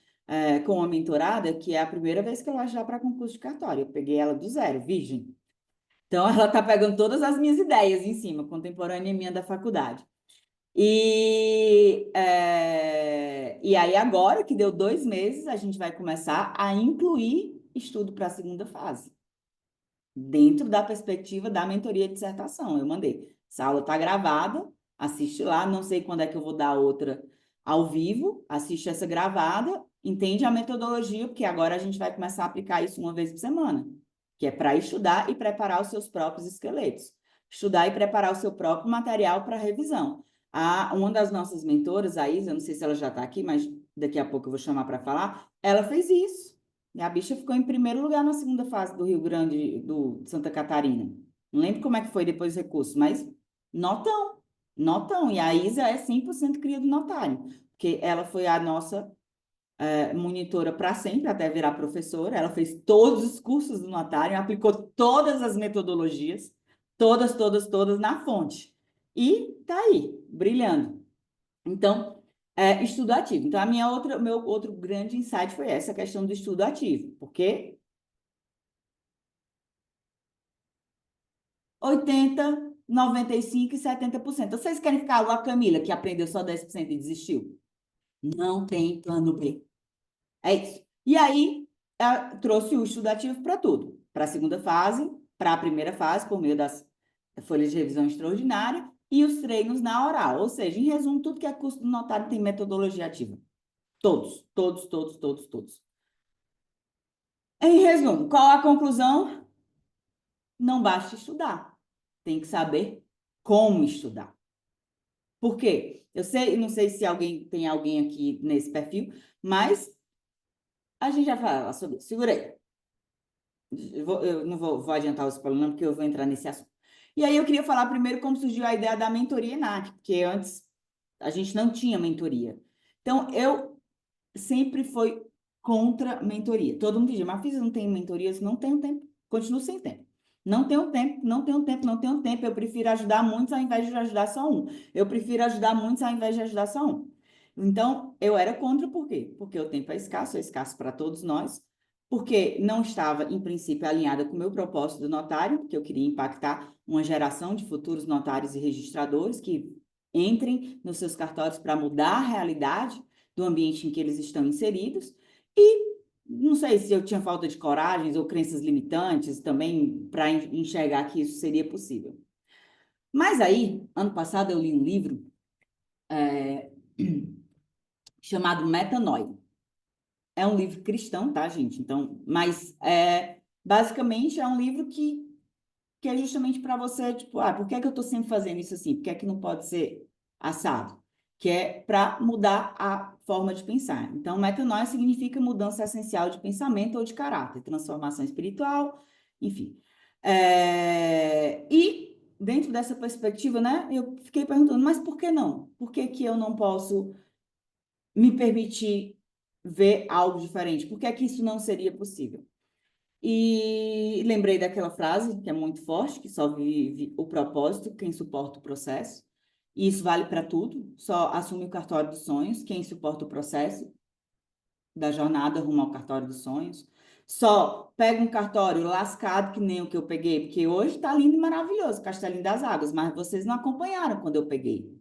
Speaker 1: uma mentorada que é a primeira vez que ela vai já para concurso de cartório. Eu peguei ela do zero, virgem. Então, ela está pegando todas as minhas ideias em cima, contemporânea minha da faculdade. E aí, agora que deu 2 meses, a gente vai começar a incluir estudo para a segunda fase dentro da perspectiva da mentoria de dissertação. Eu mandei. Essa aula está gravada, assiste lá, não sei quando é que eu vou dar outra ao vivo, assiste essa gravada, entende a metodologia, porque agora a gente vai começar a aplicar isso uma vez por semana. que é para estudar e preparar os seus próprios esqueletos. Estudar e preparar o seu próprio material para revisão. Uma das nossas mentoras, a Isa, não sei se ela já está aqui, mas daqui a pouco eu vou chamar para falar, ela fez isso. E a bicha ficou em primeiro lugar na segunda fase do Rio Grande, do Santa Catarina. Não lembro como é que foi depois o recurso, mas notão, notão. E a Isa é 100% cria do notário, porque ela foi a nossa monitora para sempre, até virar professora. Ela fez todos os cursos do notário, aplicou todas as metodologias, todas, todas, todas na fonte. E tá aí, brilhando. Então, estudo ativo. Então, meu outro grande insight foi essa questão do estudo ativo, porque 80, 95 e 70%. Vocês querem ficar igual a Camila, que aprendeu só 10% e desistiu? Não tem plano B. É isso. E aí, trouxe o estudo ativo para tudo. Para a segunda fase, para a primeira fase, por meio das folhas de revisão extraordinária, e os treinos na oral. Ou seja, em resumo, tudo que é curso do notário tem metodologia ativa. Todos, todos, todos, todos, todos. Em resumo, qual a conclusão? Não basta estudar. Tem que saber como estudar. Por quê? Eu sei, não sei se tem alguém aqui nesse perfil, mas a gente já fala sobre isso. Segura aí. Eu não vou adiantar os spoiler, não, porque eu vou entrar nesse assunto. E aí eu queria falar primeiro como surgiu a ideia da mentoria ENAC, porque antes a gente não tinha mentoria. Então, eu sempre fui contra mentoria. Todo mundo dizia, mas não tem mentorias? Não tenho tempo. Continuo sem tempo. Não tenho tempo, não tenho tempo, não tenho tempo. Eu prefiro ajudar muitos ao invés de ajudar só um. Eu prefiro ajudar muitos ao invés de ajudar só um. Então, eu era contra por quê? Porque o tempo é escasso para todos nós, porque não estava, em princípio, alinhada com o meu propósito do notário, porque eu queria impactar uma geração de futuros notários e registradores que entrem nos seus cartórios para mudar a realidade do ambiente em que eles estão inseridos, e não sei se eu tinha falta de coragem ou crenças limitantes também para enxergar que isso seria possível. Mas aí, ano passado, eu li um livro é, chamado Metanoia. É um livro cristão, tá, gente? Então, mas basicamente é um livro que é justamente para você, tipo, por que é que eu estou sempre fazendo isso assim? Por que é que não pode ser assado? Que é para mudar a forma de pensar. Então, metanoia significa mudança essencial de pensamento ou de caráter, transformação espiritual, enfim. E dentro dessa perspectiva, né, eu fiquei perguntando, mas por que não? Por que que eu não posso me permitir ver algo diferente? Por que é que isso não seria possível? E lembrei daquela frase, que é muito forte, que só vive o propósito, quem suporta o processo. E isso vale para tudo, só assume o cartório dos sonhos, quem suporta o processo da jornada rumo ao cartório dos sonhos. Só pega um cartório lascado, que nem o que eu peguei, porque hoje está lindo e maravilhoso, Castelinho das Águas, mas vocês não acompanharam quando eu peguei.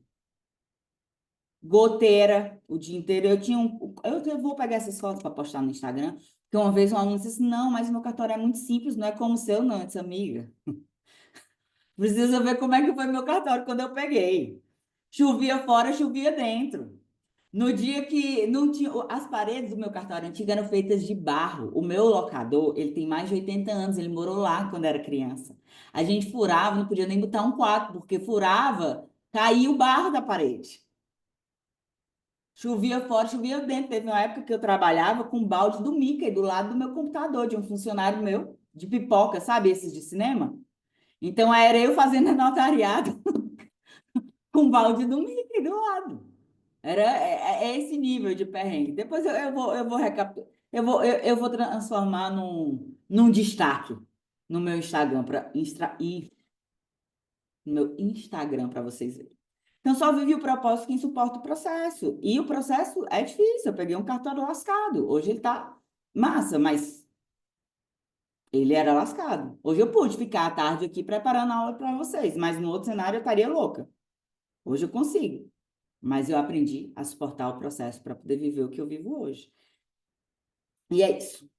Speaker 1: Goteira o dia inteiro. Eu vou pegar essas fotos para postar no Instagram, porque uma vez um aluno disse assim, não, mas meu cartório é muito simples, não é como o seu, não. Eu disse, amiga, precisa ver como é que foi meu cartório quando eu peguei. Chovia fora, chovia dentro. No dia que não tinha, as paredes do meu cartório antigo eram feitas de barro. O meu locador, ele tem mais de 80 anos, ele morou lá quando era criança. A gente furava, não podia nem botar um quadro, porque furava, caía o barro da parede. Chovia fora, chovia dentro. Teve uma época que eu trabalhava com um balde do Mickey do lado do meu computador, de um funcionário meu, de pipoca, sabe, esses de cinema? Então era eu fazendo notariado com um balde do Mickey do lado. É esse nível de perrengue. Depois eu vou recapitular. Eu vou transformar num destaque no meu Instagram no meu Instagram para vocês verem. Então, só vive o propósito quem suporta o processo. E o processo é difícil. Eu peguei um cartório lascado. Hoje ele tá massa, mas ele era lascado. Hoje eu pude ficar à tarde aqui preparando a aula para vocês, mas no outro cenário eu estaria louca. Hoje eu consigo. Mas eu aprendi a suportar o processo para poder viver o que eu vivo hoje. E é isso.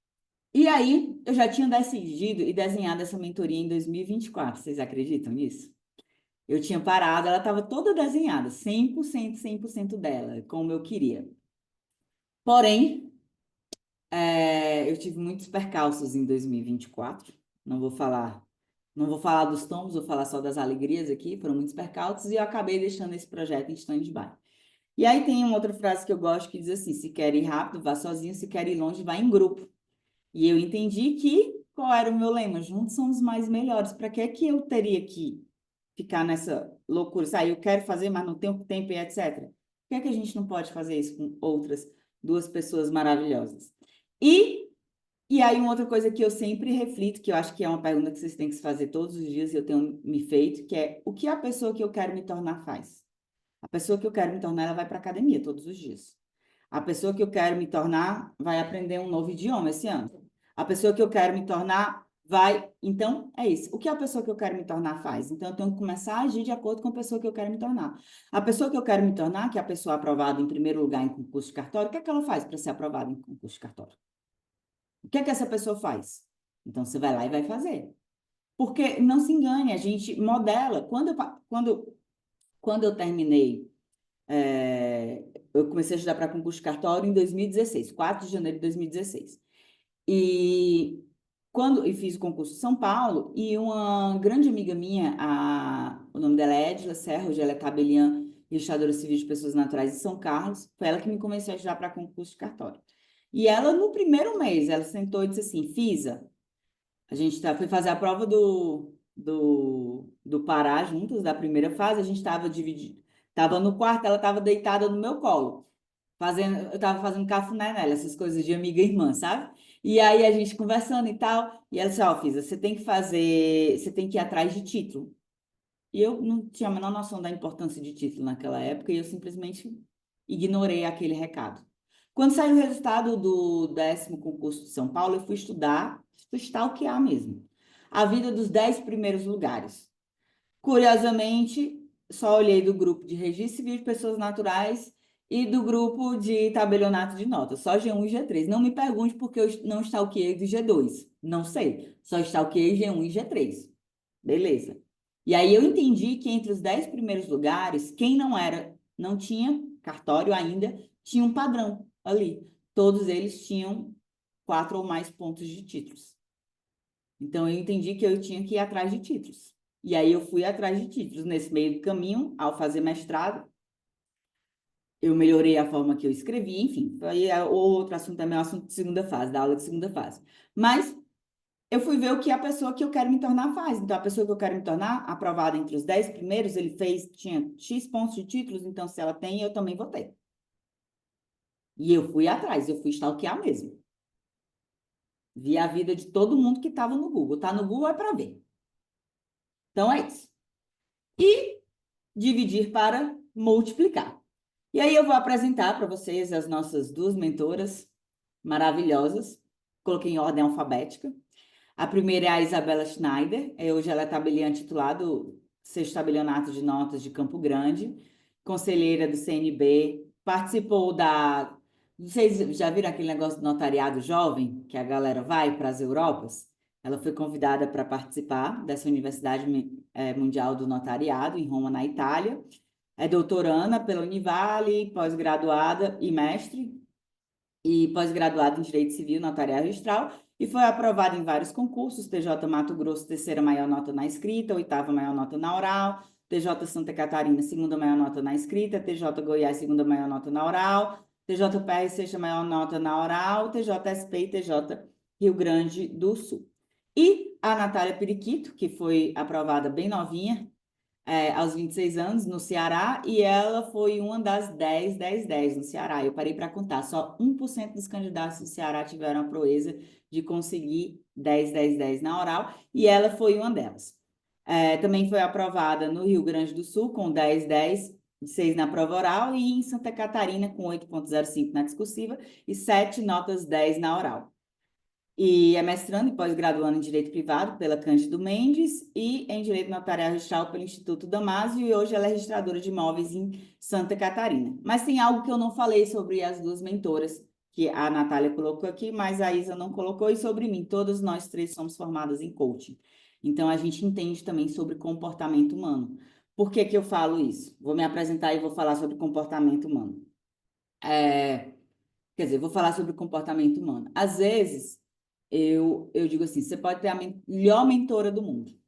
Speaker 1: E aí, eu já tinha decidido e desenhado essa mentoria em 2024. Vocês acreditam nisso? Eu tinha parado, ela estava toda desenhada, 100% dela, como eu queria. Porém, eu tive muitos percalços em 2024, Não vou falar, não vou falar dos tombos, vou falar só das alegrias aqui, foram muitos percalços, e eu acabei deixando esse projeto em stand-by. E aí tem uma outra frase que eu gosto que diz assim: se quer ir rápido, vá sozinho, se quer ir longe, vá em grupo. E eu entendi que qual era o meu lema? Juntos somos mais melhores. Para que é que eu teria que ficar nessa loucura? Sabe, eu quero fazer, mas não tenho tempo e etc. Por que é que a gente não pode fazer isso com outras duas pessoas maravilhosas? E, e aí, uma outra coisa que eu sempre reflito, que eu acho que é uma pergunta que vocês têm que se fazer todos os dias, e eu tenho me feito, que é o que a pessoa que eu quero me tornar faz? A pessoa que eu quero me tornar, ela vai para academia todos os dias. A pessoa que eu quero me tornar vai aprender um novo idioma esse ano. A pessoa que eu quero me tornar vai. Então, é isso. O que a pessoa que eu quero me tornar faz? Então, eu tenho que começar a agir de acordo com a pessoa que eu quero me tornar. A pessoa que eu quero me tornar, que é a pessoa aprovada em primeiro lugar em concurso de cartório, o que é que ela faz para ser aprovada em concurso de cartório? O que é que essa pessoa faz? Então, você vai lá e vai fazer. Porque, não se engane, a gente modela. Quando eu terminei eu comecei a estudar para concurso de cartório em 2016, 4 de janeiro de 2016. E fiz o concurso em São Paulo, e uma grande amiga minha, o nome dela é Edila Serra, hoje ela é tabeliã e registradora civil de pessoas naturais de São Carlos, foi ela que me começou a estudar para concurso de cartório. E ela, no primeiro mês, ela sentou e disse assim: Fisa, a gente foi fazer a prova do Pará juntas, da primeira fase, a gente estava dividido, estava no quarto, ela estava deitada no meu colo, eu estava fazendo cafuné nela, essas coisas de amiga e irmã, sabe? E aí a gente conversando e tal, e ela disse: ó, Fisa, você tem que ir atrás de título. E eu não tinha a menor noção da importância de título naquela época, e eu simplesmente ignorei aquele recado. Quando saiu o resultado do 10º concurso de São Paulo, eu fui stalkear mesmo. A vida dos 10 primeiros lugares. Curiosamente, só olhei do grupo de registro civil de pessoas naturais e do grupo de tabelionato de notas, só G1 e G3. Não me pergunte porque eu não stalkeei do G2. Não sei, só stalkeei G1 e G3. Beleza. E aí eu entendi que entre os 10 primeiros lugares, quem não tinha cartório ainda, tinha um padrão ali. Todos eles tinham 4 ou mais pontos de títulos. Então eu entendi que eu tinha que ir atrás de títulos. E aí eu fui atrás de títulos. Nesse meio do caminho, ao fazer mestrado, eu melhorei a forma que eu escrevi, enfim. Aí o outro assunto também é um assunto de segunda fase, da aula de segunda fase. Mas eu fui ver o que a pessoa que eu quero me tornar faz. Então, a pessoa que eu quero me tornar, aprovada entre os 10 primeiros, tinha X pontos de títulos, então se ela tem, eu também vou ter. E eu fui atrás, eu fui stalkear mesmo. Vi a vida de todo mundo que estava no Google. Tá no Google é para ver. Então é isso. E dividir para multiplicar. E aí eu vou apresentar para vocês as nossas duas mentoras maravilhosas. Coloquei em ordem alfabética. A primeira é a Isabela Schneider. Hoje ela é tabeliã titulado Sexto Tabelionato de Notas de Campo Grande, conselheira do CNB, participou da... Vocês já viram aquele negócio do notariado jovem, que a galera vai para as Europas? Ela foi convidada para participar dessa Universidade Mundial do Notariado, em Roma, na Itália. É doutoranda pela Univale, pós-graduada e mestre, e pós-graduada em Direito Civil, Notariado Registral, e foi aprovada em vários concursos: TJ Mato Grosso, terceira maior nota na escrita, oitava maior nota na oral; TJ Santa Catarina, segunda maior nota na escrita; TJ Goiás, segunda maior nota na oral; TJPR, sexta maior nota na oral; TJSP e TJ Rio Grande do Sul. E a Natália Periquito, que foi aprovada bem novinha, aos 26 anos, no Ceará, e ela foi uma das 10 no Ceará. Eu parei para contar, só 1% dos candidatos do Ceará tiveram a proeza de conseguir 10 na oral, e ela foi uma delas. Também foi aprovada no Rio Grande do Sul, com 6 na prova oral, e em Santa Catarina, com 8,05 na discursiva e 7 notas 10 na oral. E é mestrando e pós-graduando em Direito Privado pela Cândido Mendes e em Direito Notarial Registral pelo Instituto Damásio, e hoje ela é registradora de imóveis em Santa Catarina. Mas tem algo que eu não falei sobre as duas mentoras, que a Natália colocou aqui, mas a Isa não colocou, e sobre mim. Todas nós três somos formadas em coaching. Então, a gente entende também sobre comportamento humano. Por que que eu falo isso? Vou me apresentar e vou falar sobre comportamento humano. Quer dizer, vou falar sobre comportamento humano. Às vezes, eu digo assim, você pode ter a melhor mentora do mundo.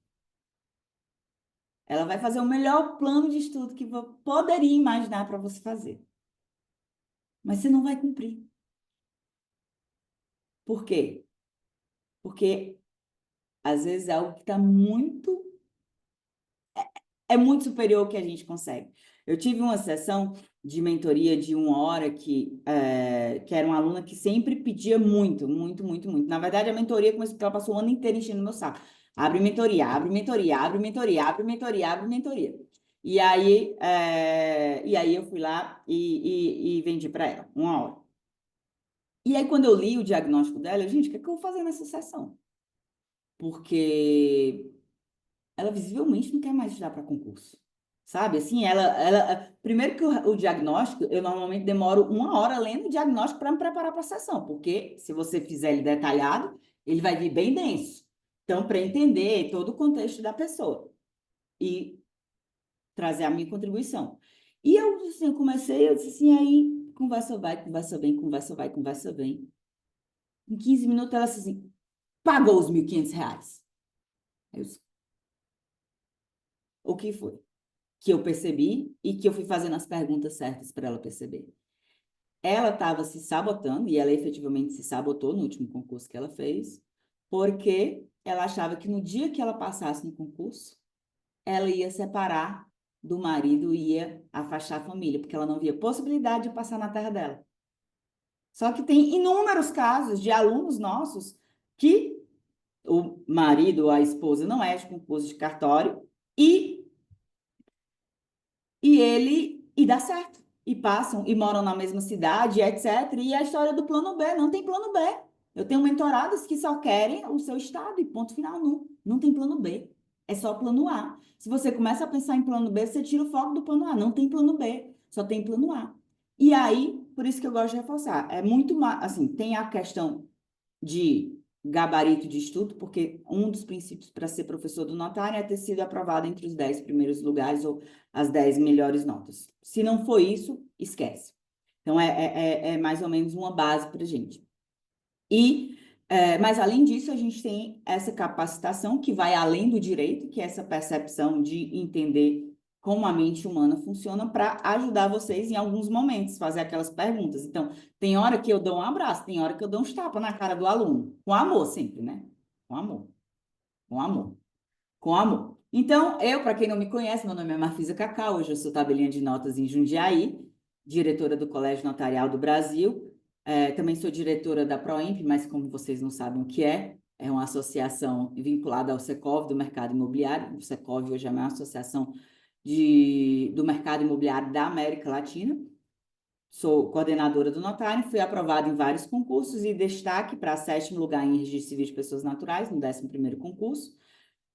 Speaker 1: Ela vai fazer o melhor plano de estudo que poderia imaginar para você fazer. Mas você não vai cumprir. Por quê? Porque às vezes é algo que está muito superior ao que a gente consegue. Eu tive uma sessão de mentoria de 1 hora que era uma aluna que sempre pedia muito, muito, muito, muito. Na verdade, a mentoria começou porque ela passou o ano inteiro enchendo meu saco. Abre mentoria, abre mentoria, abre mentoria, abre mentoria, abre mentoria. E aí eu fui lá e vendi para ela, 1 hora. E aí, quando eu li o diagnóstico dela, gente, o que é que eu vou fazer nessa sessão? Porque ela visivelmente não quer mais estudar para concurso. Sabe, assim, primeiro que o diagnóstico, eu normalmente demoro 1 hora lendo o diagnóstico para me preparar para a sessão, porque se você fizer ele detalhado, ele vai vir bem denso. Então, para entender todo o contexto da pessoa e trazer a minha contribuição. E eu, assim, eu disse assim, aí, conversa vai, conversa vem, conversa vai, conversa vem. Em 15 minutos, ela disse assim, pagou os R$ 1.500. Eu disse, o que foi? Que eu percebi e que eu fui fazendo as perguntas certas para ela perceber. Ela estava se sabotando, e ela efetivamente se sabotou no último concurso que ela fez, porque ela achava que no dia que ela passasse no concurso, ela ia separar do marido e ia afastar a família, porque ela não via possibilidade de passar na terra dela. Só que tem inúmeros casos de alunos nossos que o marido ou a esposa não é de concurso de cartório e e dá certo. E passam e moram na mesma cidade, etc. E a história do plano B, não tem plano B. Eu tenho mentoradas que só querem o seu estado e ponto final, não tem plano B. É só plano A. Se você começa a pensar em plano B, você tira o foco do plano A. Não tem plano B, só tem plano A. E aí, por isso que eu gosto de reforçar, é muito mais, assim, tem a questão de gabarito de estudo, porque um dos princípios para ser professor do notário é ter sido aprovado entre os 10 primeiros lugares ou as 10 melhores notas. Se não for isso, esquece. Então, é mais ou menos uma base para a gente. Mas, além disso, a gente tem essa capacitação que vai além do direito, que é essa percepção de entender como a mente humana funciona para ajudar vocês em alguns momentos, fazer aquelas perguntas. Então, tem hora que eu dou um abraço, tem hora que eu dou uns tapas na cara do aluno. Com amor sempre, né? Com amor. Com amor. Com amor. Então, para quem não me conhece, meu nome é Marfisa Cacau, hoje eu sou tabelinha de notas em Jundiaí, diretora do Colégio Notarial do Brasil. Também sou diretora da Proemp, mas como vocês não sabem o que é uma associação vinculada ao Secov do mercado imobiliário. O Secov hoje é a maior associação do mercado imobiliário da América Latina. Sou coordenadora do notário, fui aprovada em vários concursos e destaque para 7º lugar em registro civil de pessoas naturais, no 11º concurso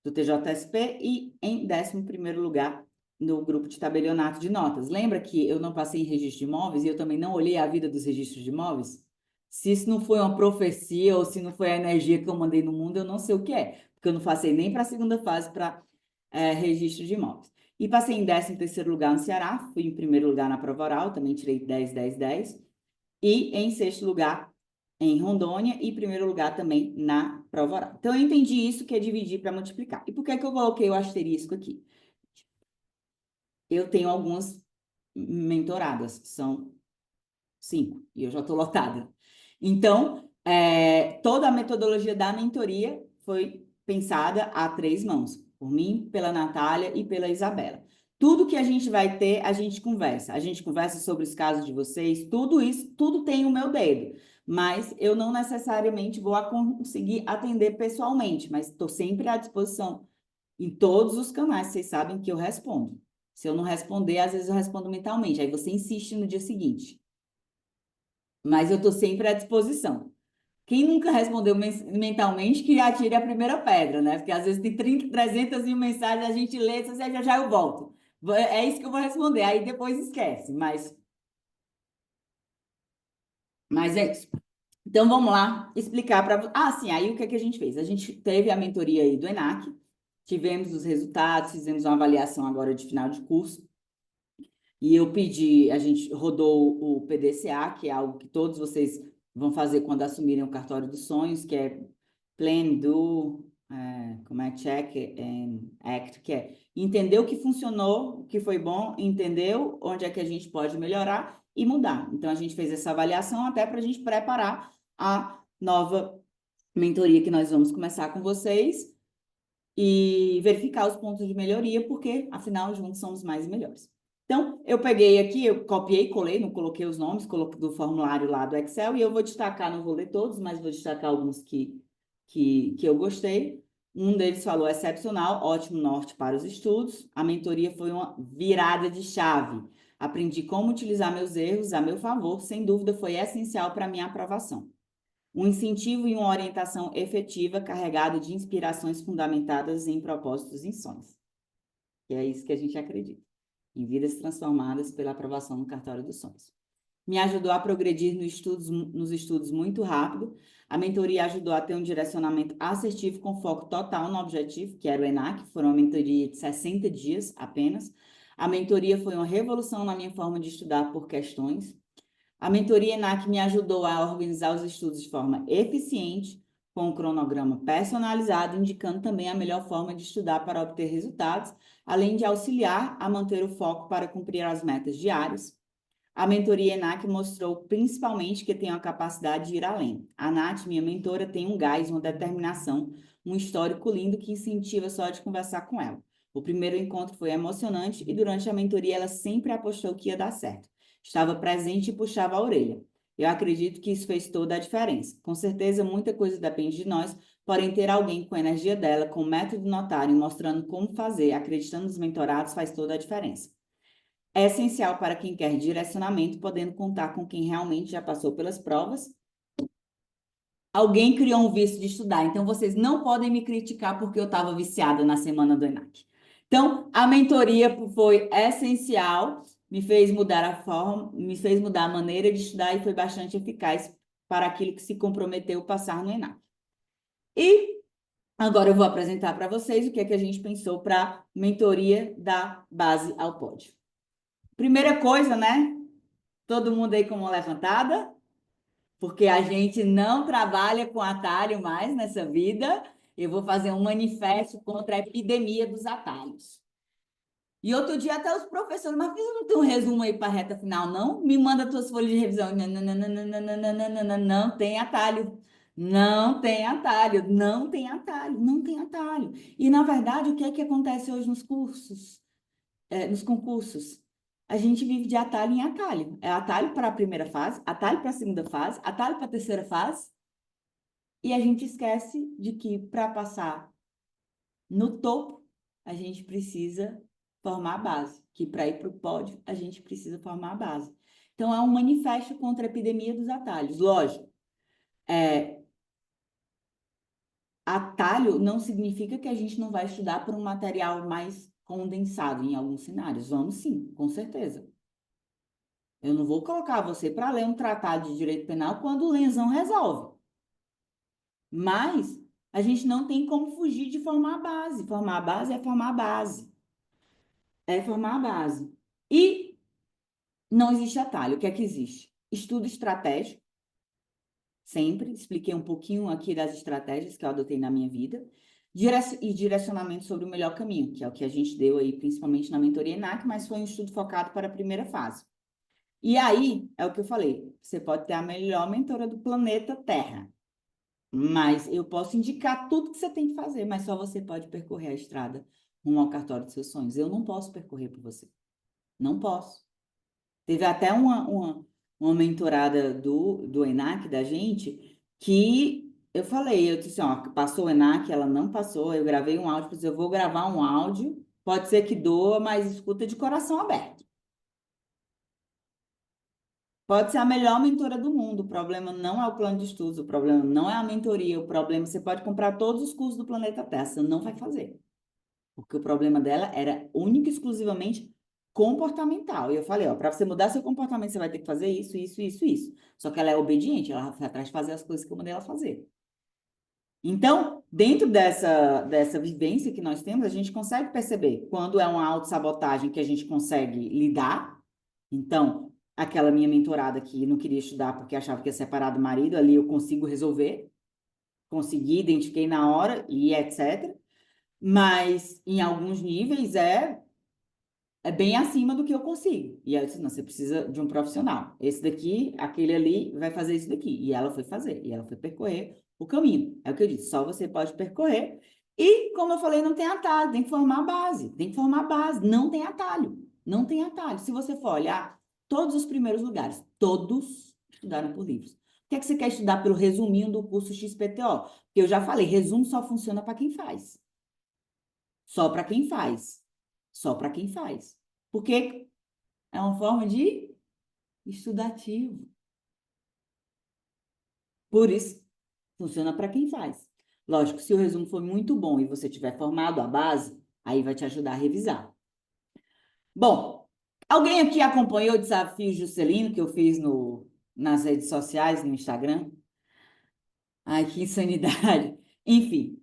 Speaker 1: do TJSP e em 11º lugar no grupo de tabelionato de notas. Lembra que eu não passei em registro de imóveis e eu também não olhei a vida dos registros de imóveis? Se isso não foi uma profecia ou se não foi a energia que eu mandei no mundo, eu não sei o que é, porque eu não passei nem para a segunda fase para registro de imóveis. E passei em 13º lugar no Ceará, fui em primeiro lugar na prova oral, também tirei 10, 10, 10. E em 6º lugar em Rondônia e primeiro lugar também na prova oral. Então, eu entendi isso, que é dividir para multiplicar. E por que eu coloquei o asterisco aqui? Eu tenho algumas mentoradas, são 5, e eu já estou lotada. Então, toda a metodologia da mentoria foi pensada a 3 mãos, por mim, pela Natália e pela Isabela. Tudo que a gente vai ter, a gente conversa. A gente conversa sobre os casos de vocês, tudo isso, tudo tem o meu dedo. Mas eu não necessariamente vou conseguir atender pessoalmente, mas estou sempre à disposição em todos os canais. Vocês sabem que eu respondo. Se eu não responder, às vezes eu respondo mentalmente. Aí você insiste no dia seguinte. Mas eu estou sempre à disposição. Quem nunca respondeu mentalmente, que atire a primeira pedra, né? Porque às vezes tem 30, 300 mil mensagens, a gente lê, se você já eu volto. É isso que eu vou responder, aí depois esquece, mas é isso. Então vamos lá explicar para. Ah, sim, aí o que é que a gente fez? A gente teve a mentoria aí do ENAC, tivemos os resultados, fizemos uma avaliação agora de final de curso. E a gente rodou o PDCA, que é algo que todos vocês vão fazer quando assumirem o cartório dos sonhos, que é plan, do, como é check and act, que é entender o que funcionou, o que foi bom, entendeu onde é que a gente pode melhorar e mudar. Então, a gente fez essa avaliação até para a gente preparar a nova mentoria que nós vamos começar com vocês e verificar os pontos de melhoria, porque, afinal, juntos somos mais e melhores. Então, eu peguei aqui, eu copiei, colei, não coloquei os nomes, coloquei do formulário lá do Excel, e eu vou destacar, não vou ler todos, mas vou destacar alguns que eu gostei. Um deles falou excepcional, ótimo norte para os estudos. A mentoria foi uma virada de chave. Aprendi como utilizar meus erros a meu favor, sem dúvida foi essencial para a minha aprovação. Um incentivo e uma orientação efetiva carregado de inspirações fundamentadas em propósitos e sonhos. E é isso que a gente acredita, em vidas transformadas pela aprovação no cartório dos sonhos. Me ajudou a progredir nos estudos muito rápido. A mentoria ajudou a ter um direcionamento assertivo com foco total no objetivo, que era o ENAC, foram uma mentoria de 60 dias apenas. A mentoria foi uma revolução na minha forma de estudar por questões. A mentoria ENAC me ajudou a organizar os estudos de forma eficiente, com um cronograma personalizado, indicando também a melhor forma de estudar para obter resultados, além de auxiliar a manter o foco para cumprir as metas diárias. A mentoria ENAC mostrou principalmente que tenho a capacidade de ir além. A Nath, minha mentora, tem um gás, uma determinação, um histórico lindo que incentiva só de conversar com ela. O primeiro encontro foi emocionante e durante a mentoria ela sempre apostou que ia dar certo. Estava presente e puxava a orelha. Eu acredito que isso fez toda a diferença. Com certeza, muita coisa depende de nós, porém, ter alguém com a energia dela, com o método notário, mostrando como fazer, acreditando nos mentorados, faz toda a diferença. É essencial para quem quer direcionamento, podendo contar com quem realmente já passou pelas provas. Alguém criou um vício de estudar, então vocês não podem me criticar porque eu estava viciada na semana do ENAC. Então, a mentoria foi essencial, me fez mudar a forma, me fez mudar a maneira de estudar e foi bastante eficaz para aquilo que se comprometeu passar no ENAC. E agora eu vou apresentar para vocês o que é que a gente pensou para a mentoria da base ao pódio. Primeira coisa, né? Todo mundo aí com uma levantada, porque a gente não trabalha com atalho mais nessa vida. Eu vou fazer um manifesto contra a epidemia dos atalhos. E outro dia até os professores, mas não tem um resumo aí para a reta final, não? Me manda tuas folhas de revisão. Não, não, não, não, não, não, não, não, não, não tem atalho. Não tem atalho, não tem atalho, não tem atalho. E, na verdade, o que é que acontece hoje nos cursos, nos concursos? A gente vive de atalho em atalho. É atalho para a primeira fase, atalho para a segunda fase, atalho para a terceira fase. E a gente esquece de que para passar no topo, a gente precisa formar a base. Que para ir para o pódio, a gente precisa formar a base. Então, é um manifesto contra a epidemia dos atalhos. Lógico, atalho não significa que a gente não vai estudar por um material mais condensado em alguns cenários. Vamos sim, com certeza. Eu não vou colocar você para ler um tratado de direito penal quando o Lenzão resolve. Mas a gente não tem como fugir de formar a base. Formar a base é formar a base. É formar a base. E não existe atalho. O que é que existe? Estudo estratégico. Sempre expliquei um pouquinho aqui das estratégias que eu adotei na minha vida. E direcionamento sobre o melhor caminho, que é o que a gente deu aí, principalmente na mentoria ENAC, mas foi um estudo focado para a primeira fase. E aí, é o que eu falei, você pode ter a melhor mentora do planeta Terra, mas eu posso indicar tudo que você tem que fazer, mas só você pode percorrer a estrada rumo ao cartório dos seus sonhos. Eu não posso percorrer por você. Não posso. Teve até uma mentorada do ENAC, da gente, que eu falei, eu disse assim, ó, passou o ENAC, ela não passou, eu gravei um áudio, eu vou gravar um áudio, pode ser que doa, mas escuta de coração aberto. Pode ser a melhor mentora do mundo, o problema não é o plano de estudos, o problema não é a mentoria, o problema, você pode comprar todos os cursos do planeta Terra, você não vai fazer. Porque o problema dela era único e exclusivamente comportamental. E eu falei, ó, para você mudar seu comportamento, você vai ter que fazer isso, isso, isso, isso. Só que ela é obediente, ela vai atrás de fazer as coisas que eu mandei ela fazer. Então, dentro dessa vivência que nós temos, a gente consegue perceber quando é uma autossabotagem que a gente consegue lidar. Então, aquela minha mentorada que não queria estudar porque achava que ia separar do marido, ali eu consigo resolver. consegui, identifiquei na hora e etc. Mas em alguns níveis é bem acima do que eu consigo. E aí eu disse, não, você precisa de um profissional. Esse daqui, aquele ali, vai fazer isso daqui. E ela foi fazer, e ela foi percorrer o caminho. É o que eu disse, só você pode percorrer. E, como eu falei, não tem atalho, tem que formar a base. Tem que formar a base, não tem atalho. Não tem atalho. Se você for olhar, todos os primeiros lugares, todos estudaram por livros. O que é que você quer estudar pelo resuminho do curso XPTO? Porque eu já falei, resumo só funciona para quem faz. Só para quem faz. Só para quem faz. Porque é uma forma de estudativo. Por isso, funciona para quem faz. Lógico, se o resumo for muito bom e você tiver formado a base, aí vai te ajudar a revisar. Bom, alguém aqui acompanhou o desafio Juscelino que eu fiz nas redes sociais, no Instagram? Ai, que insanidade. Enfim,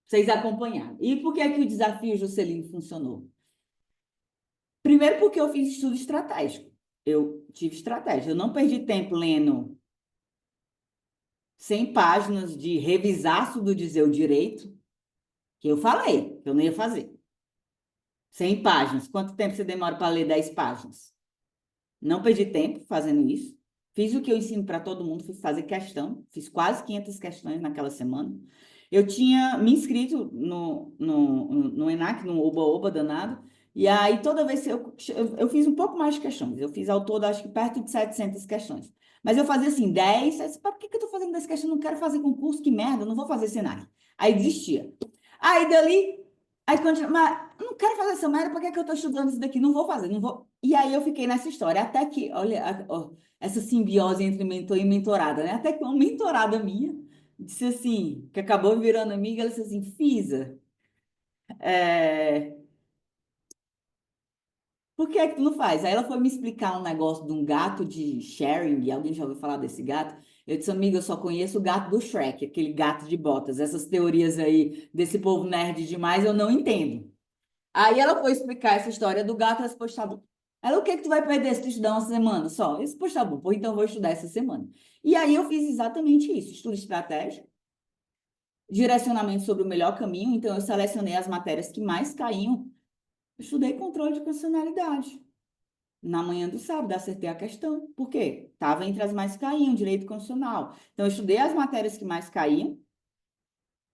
Speaker 1: vocês acompanharam. E por que que o desafio Juscelino funcionou? Primeiro porque eu fiz estudo estratégico. Eu tive estratégia. Eu não perdi tempo lendo 100 páginas de revisaço do dizer o direito, que eu falei que eu não ia fazer. 100 páginas. Quanto tempo você demora para ler 10 páginas? Não perdi tempo fazendo isso. Fiz o que eu ensino para todo mundo, fui fazer questão. Fiz quase 500 questões naquela semana. Eu tinha me inscrito no ENAC, no Oba-Oba danado, e aí toda vez que eu fiz um pouco mais de questões. Eu fiz ao todo, acho que perto de 700 questões. Mas eu fazia assim, 10, para que eu estou fazendo 10 questões? Eu não quero fazer concurso, que merda, eu não vou fazer SENAC. Aí desistia. Aí dali, aí continua, mas eu não quero fazer essa merda, por que que eu estou estudando isso daqui? Não vou fazer, não vou. E aí eu fiquei nessa história, até que, olha, ó, essa simbiose entre mentor e mentorada, né? Até que uma mentorada minha disse assim, que acabou virando amiga, ela disse assim, Fisa, é, por que é que tu não faz? Aí ela foi me explicar um negócio de um gato de sharing, e alguém já ouviu falar desse gato? Eu disse, amiga, eu só conheço o gato do Shrek, aquele gato de botas. Essas teorias aí desse povo nerd demais eu não entendo. Aí ela foi explicar essa história do gato, ela disse, poxa, tá bom. Ela, o que é que tu vai perder se tu estudar uma semana só? Eu disse, poxa, tá bom, pô, então eu vou estudar essa semana. E aí eu fiz exatamente isso, estudo estratégia, direcionamento sobre o melhor caminho, então eu selecionei as matérias que mais caíam. Eu estudei controle de constitucionalidade. Na manhã do sábado, acertei a questão. Por quê? Estava entre as mais caíam, direito constitucional. Então, eu estudei as matérias que mais caíam,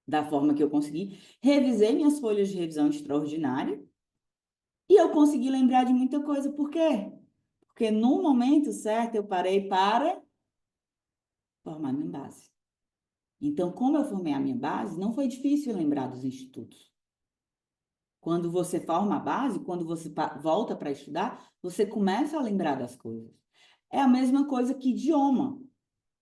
Speaker 1: da forma que eu consegui, revisei minhas folhas de revisão extraordinária e eu consegui lembrar de muita coisa. Por quê? Porque no momento certo eu parei para formar minha base. Então, como eu formei a minha base, não foi difícil lembrar dos institutos. Quando você forma a base, quando você volta para estudar, você começa a lembrar das coisas. É a mesma coisa que idioma.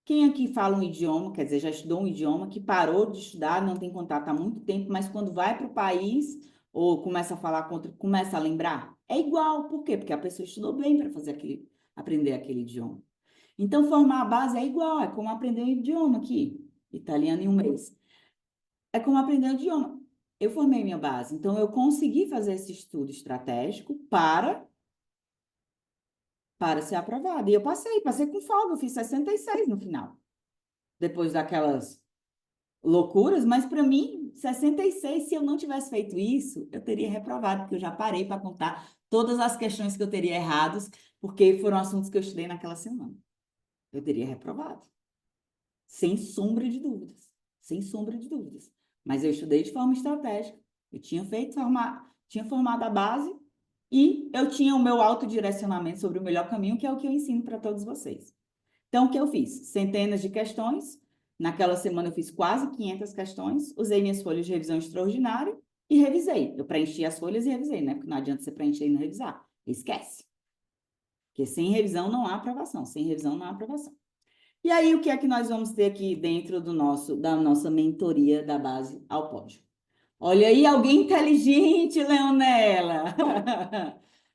Speaker 1: Quem aqui fala um idioma, quer dizer, já estudou um idioma, que parou de estudar, não tem contato há muito tempo, mas quando vai para o país ou começa a falar contra, começa a lembrar? É igual. Por quê? Porque a pessoa estudou bem para fazer aprender aquele idioma. Então, formar a base é igual, é como aprender um idioma aqui, italiano em um mês. É como aprender um idioma. Eu formei minha base, então eu consegui fazer esse estudo estratégico para ser aprovada. E eu passei com folga, eu fiz 66 no final. Depois daquelas loucuras, mas para mim, 66, se eu não tivesse feito isso, eu teria reprovado, porque eu já parei para contar todas as questões que eu teria errados, porque foram assuntos que eu estudei naquela semana. Eu teria reprovado, sem sombra de dúvidas, sem sombra de dúvidas. Mas eu estudei de forma estratégica. Eu tinha formado a base e eu tinha o meu autodirecionamento sobre o melhor caminho, que é o que eu ensino para todos vocês. Então, o que eu fiz? Centenas de questões. Naquela semana eu fiz quase 500 questões, usei minhas folhas de revisão extraordinária e revisei. Eu preenchi as folhas e revisei, né? Porque não adianta você preencher e não revisar. Esquece. Porque sem revisão não há aprovação. Sem revisão não há aprovação. E aí, o que é que nós vamos ter aqui dentro da nossa mentoria da base ao pódio? Olha aí, alguém inteligente, Leonela!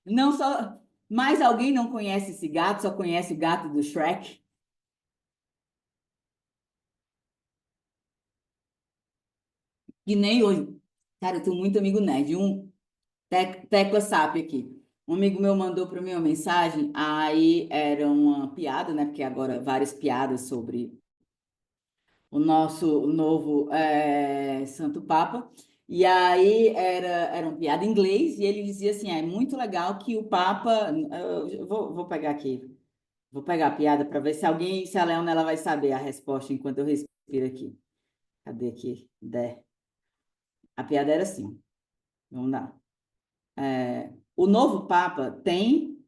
Speaker 1: Não só... Mais alguém não conhece esse gato, só conhece o gato do Shrek? Que nem hoje. Cara, eu tenho muito amigo nerd. Tecla SAP aqui. Um amigo meu mandou para mim uma mensagem, aí era uma piada, né? Porque agora várias piadas sobre o nosso novo Santo Papa. E aí era uma piada em inglês, e ele dizia assim: é muito legal que o Papa. Eu vou pegar aqui, vou pegar a piada para ver se alguém, se a Leona ela vai saber a resposta enquanto eu respiro aqui. Cadê aqui? A piada era assim: vamos lá. O novo Papa tem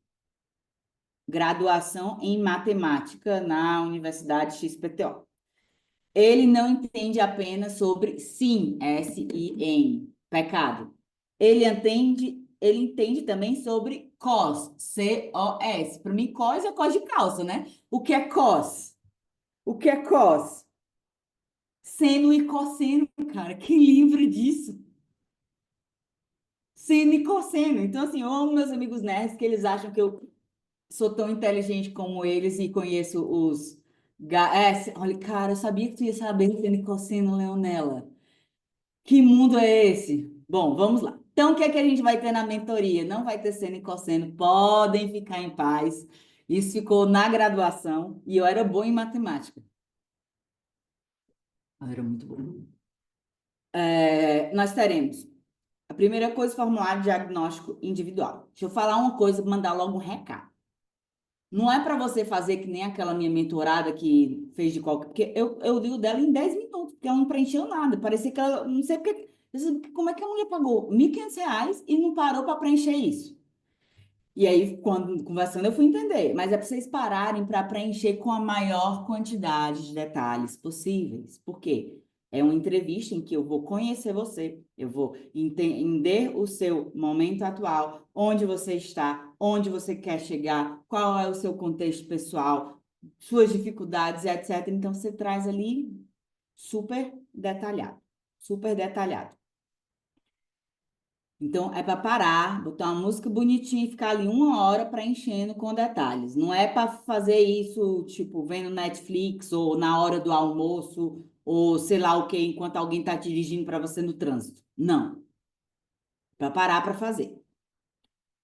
Speaker 1: graduação em matemática na Universidade XPTO. Ele não entende apenas sobre sim, S-I-N, pecado. Ele entende também sobre cos, C-O-S. Para mim, cos é cos de calça, né? O que é cos? O que é cos? Seno e cosseno, cara. Quem lembra disso? Seno e cosseno. Então, assim, eu amo meus amigos nerds que eles acham que eu sou tão inteligente como eles e conheço os. Olha, cara, eu sabia que tu ia saber seno e cosseno, Leonela. Que mundo é esse? Bom, vamos lá. Então, o que é que a gente vai ter na mentoria? Não vai ter seno e cosseno, podem ficar em paz. Isso ficou na graduação e eu era boa em matemática. Eu era muito boa. Nós teremos a primeira coisa, formulário de diagnóstico individual. Deixa eu falar uma coisa, mandar logo um recado. Não é para você fazer que nem aquela minha mentorada que fez de qualquer. Porque eu li o dela em 10 minutos, porque ela não preencheu nada. Parecia que ela. Não sei porque. Como é que a mulher pagou R$ 1.500 e não parou para preencher isso? E aí, quando conversando, eu fui entender. Mas é para vocês pararem para preencher com a maior quantidade de detalhes possíveis. Por quê? É uma entrevista em que eu vou conhecer você, eu vou entender o seu momento atual, onde você está, onde você quer chegar, qual é o seu contexto pessoal, suas dificuldades, etc. Então, você traz ali super detalhado, super detalhado. Então, é para parar, botar uma música bonitinha e ficar ali 1 hora preenchendo com detalhes. Não é para fazer isso, tipo, vendo Netflix ou na hora do almoço ou sei lá o que, enquanto alguém está dirigindo para você no trânsito. Não. Para parar para fazer.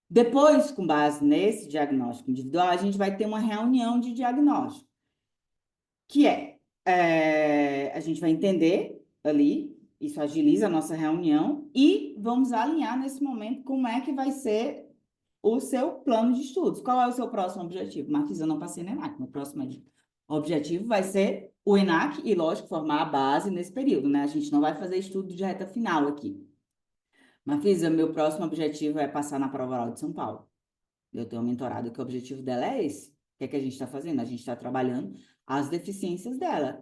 Speaker 1: Depois, com base nesse diagnóstico individual, a gente vai ter uma reunião de diagnóstico, que a gente vai entender ali, isso agiliza a nossa reunião, e vamos alinhar nesse momento como é que vai ser o seu plano de estudos. Qual é o seu próximo objetivo? Marquisa, eu não passei no ENAC. Meu próximo objetivo vai ser o ENAC e, lógico, formar a base nesse período, né? A gente não vai fazer estudo de reta final aqui. Marquisa, meu próximo objetivo é passar na prova oral de São Paulo. Eu tenho uma mentorada que o objetivo dela é esse. O que é que a gente está fazendo? A gente está trabalhando as deficiências dela.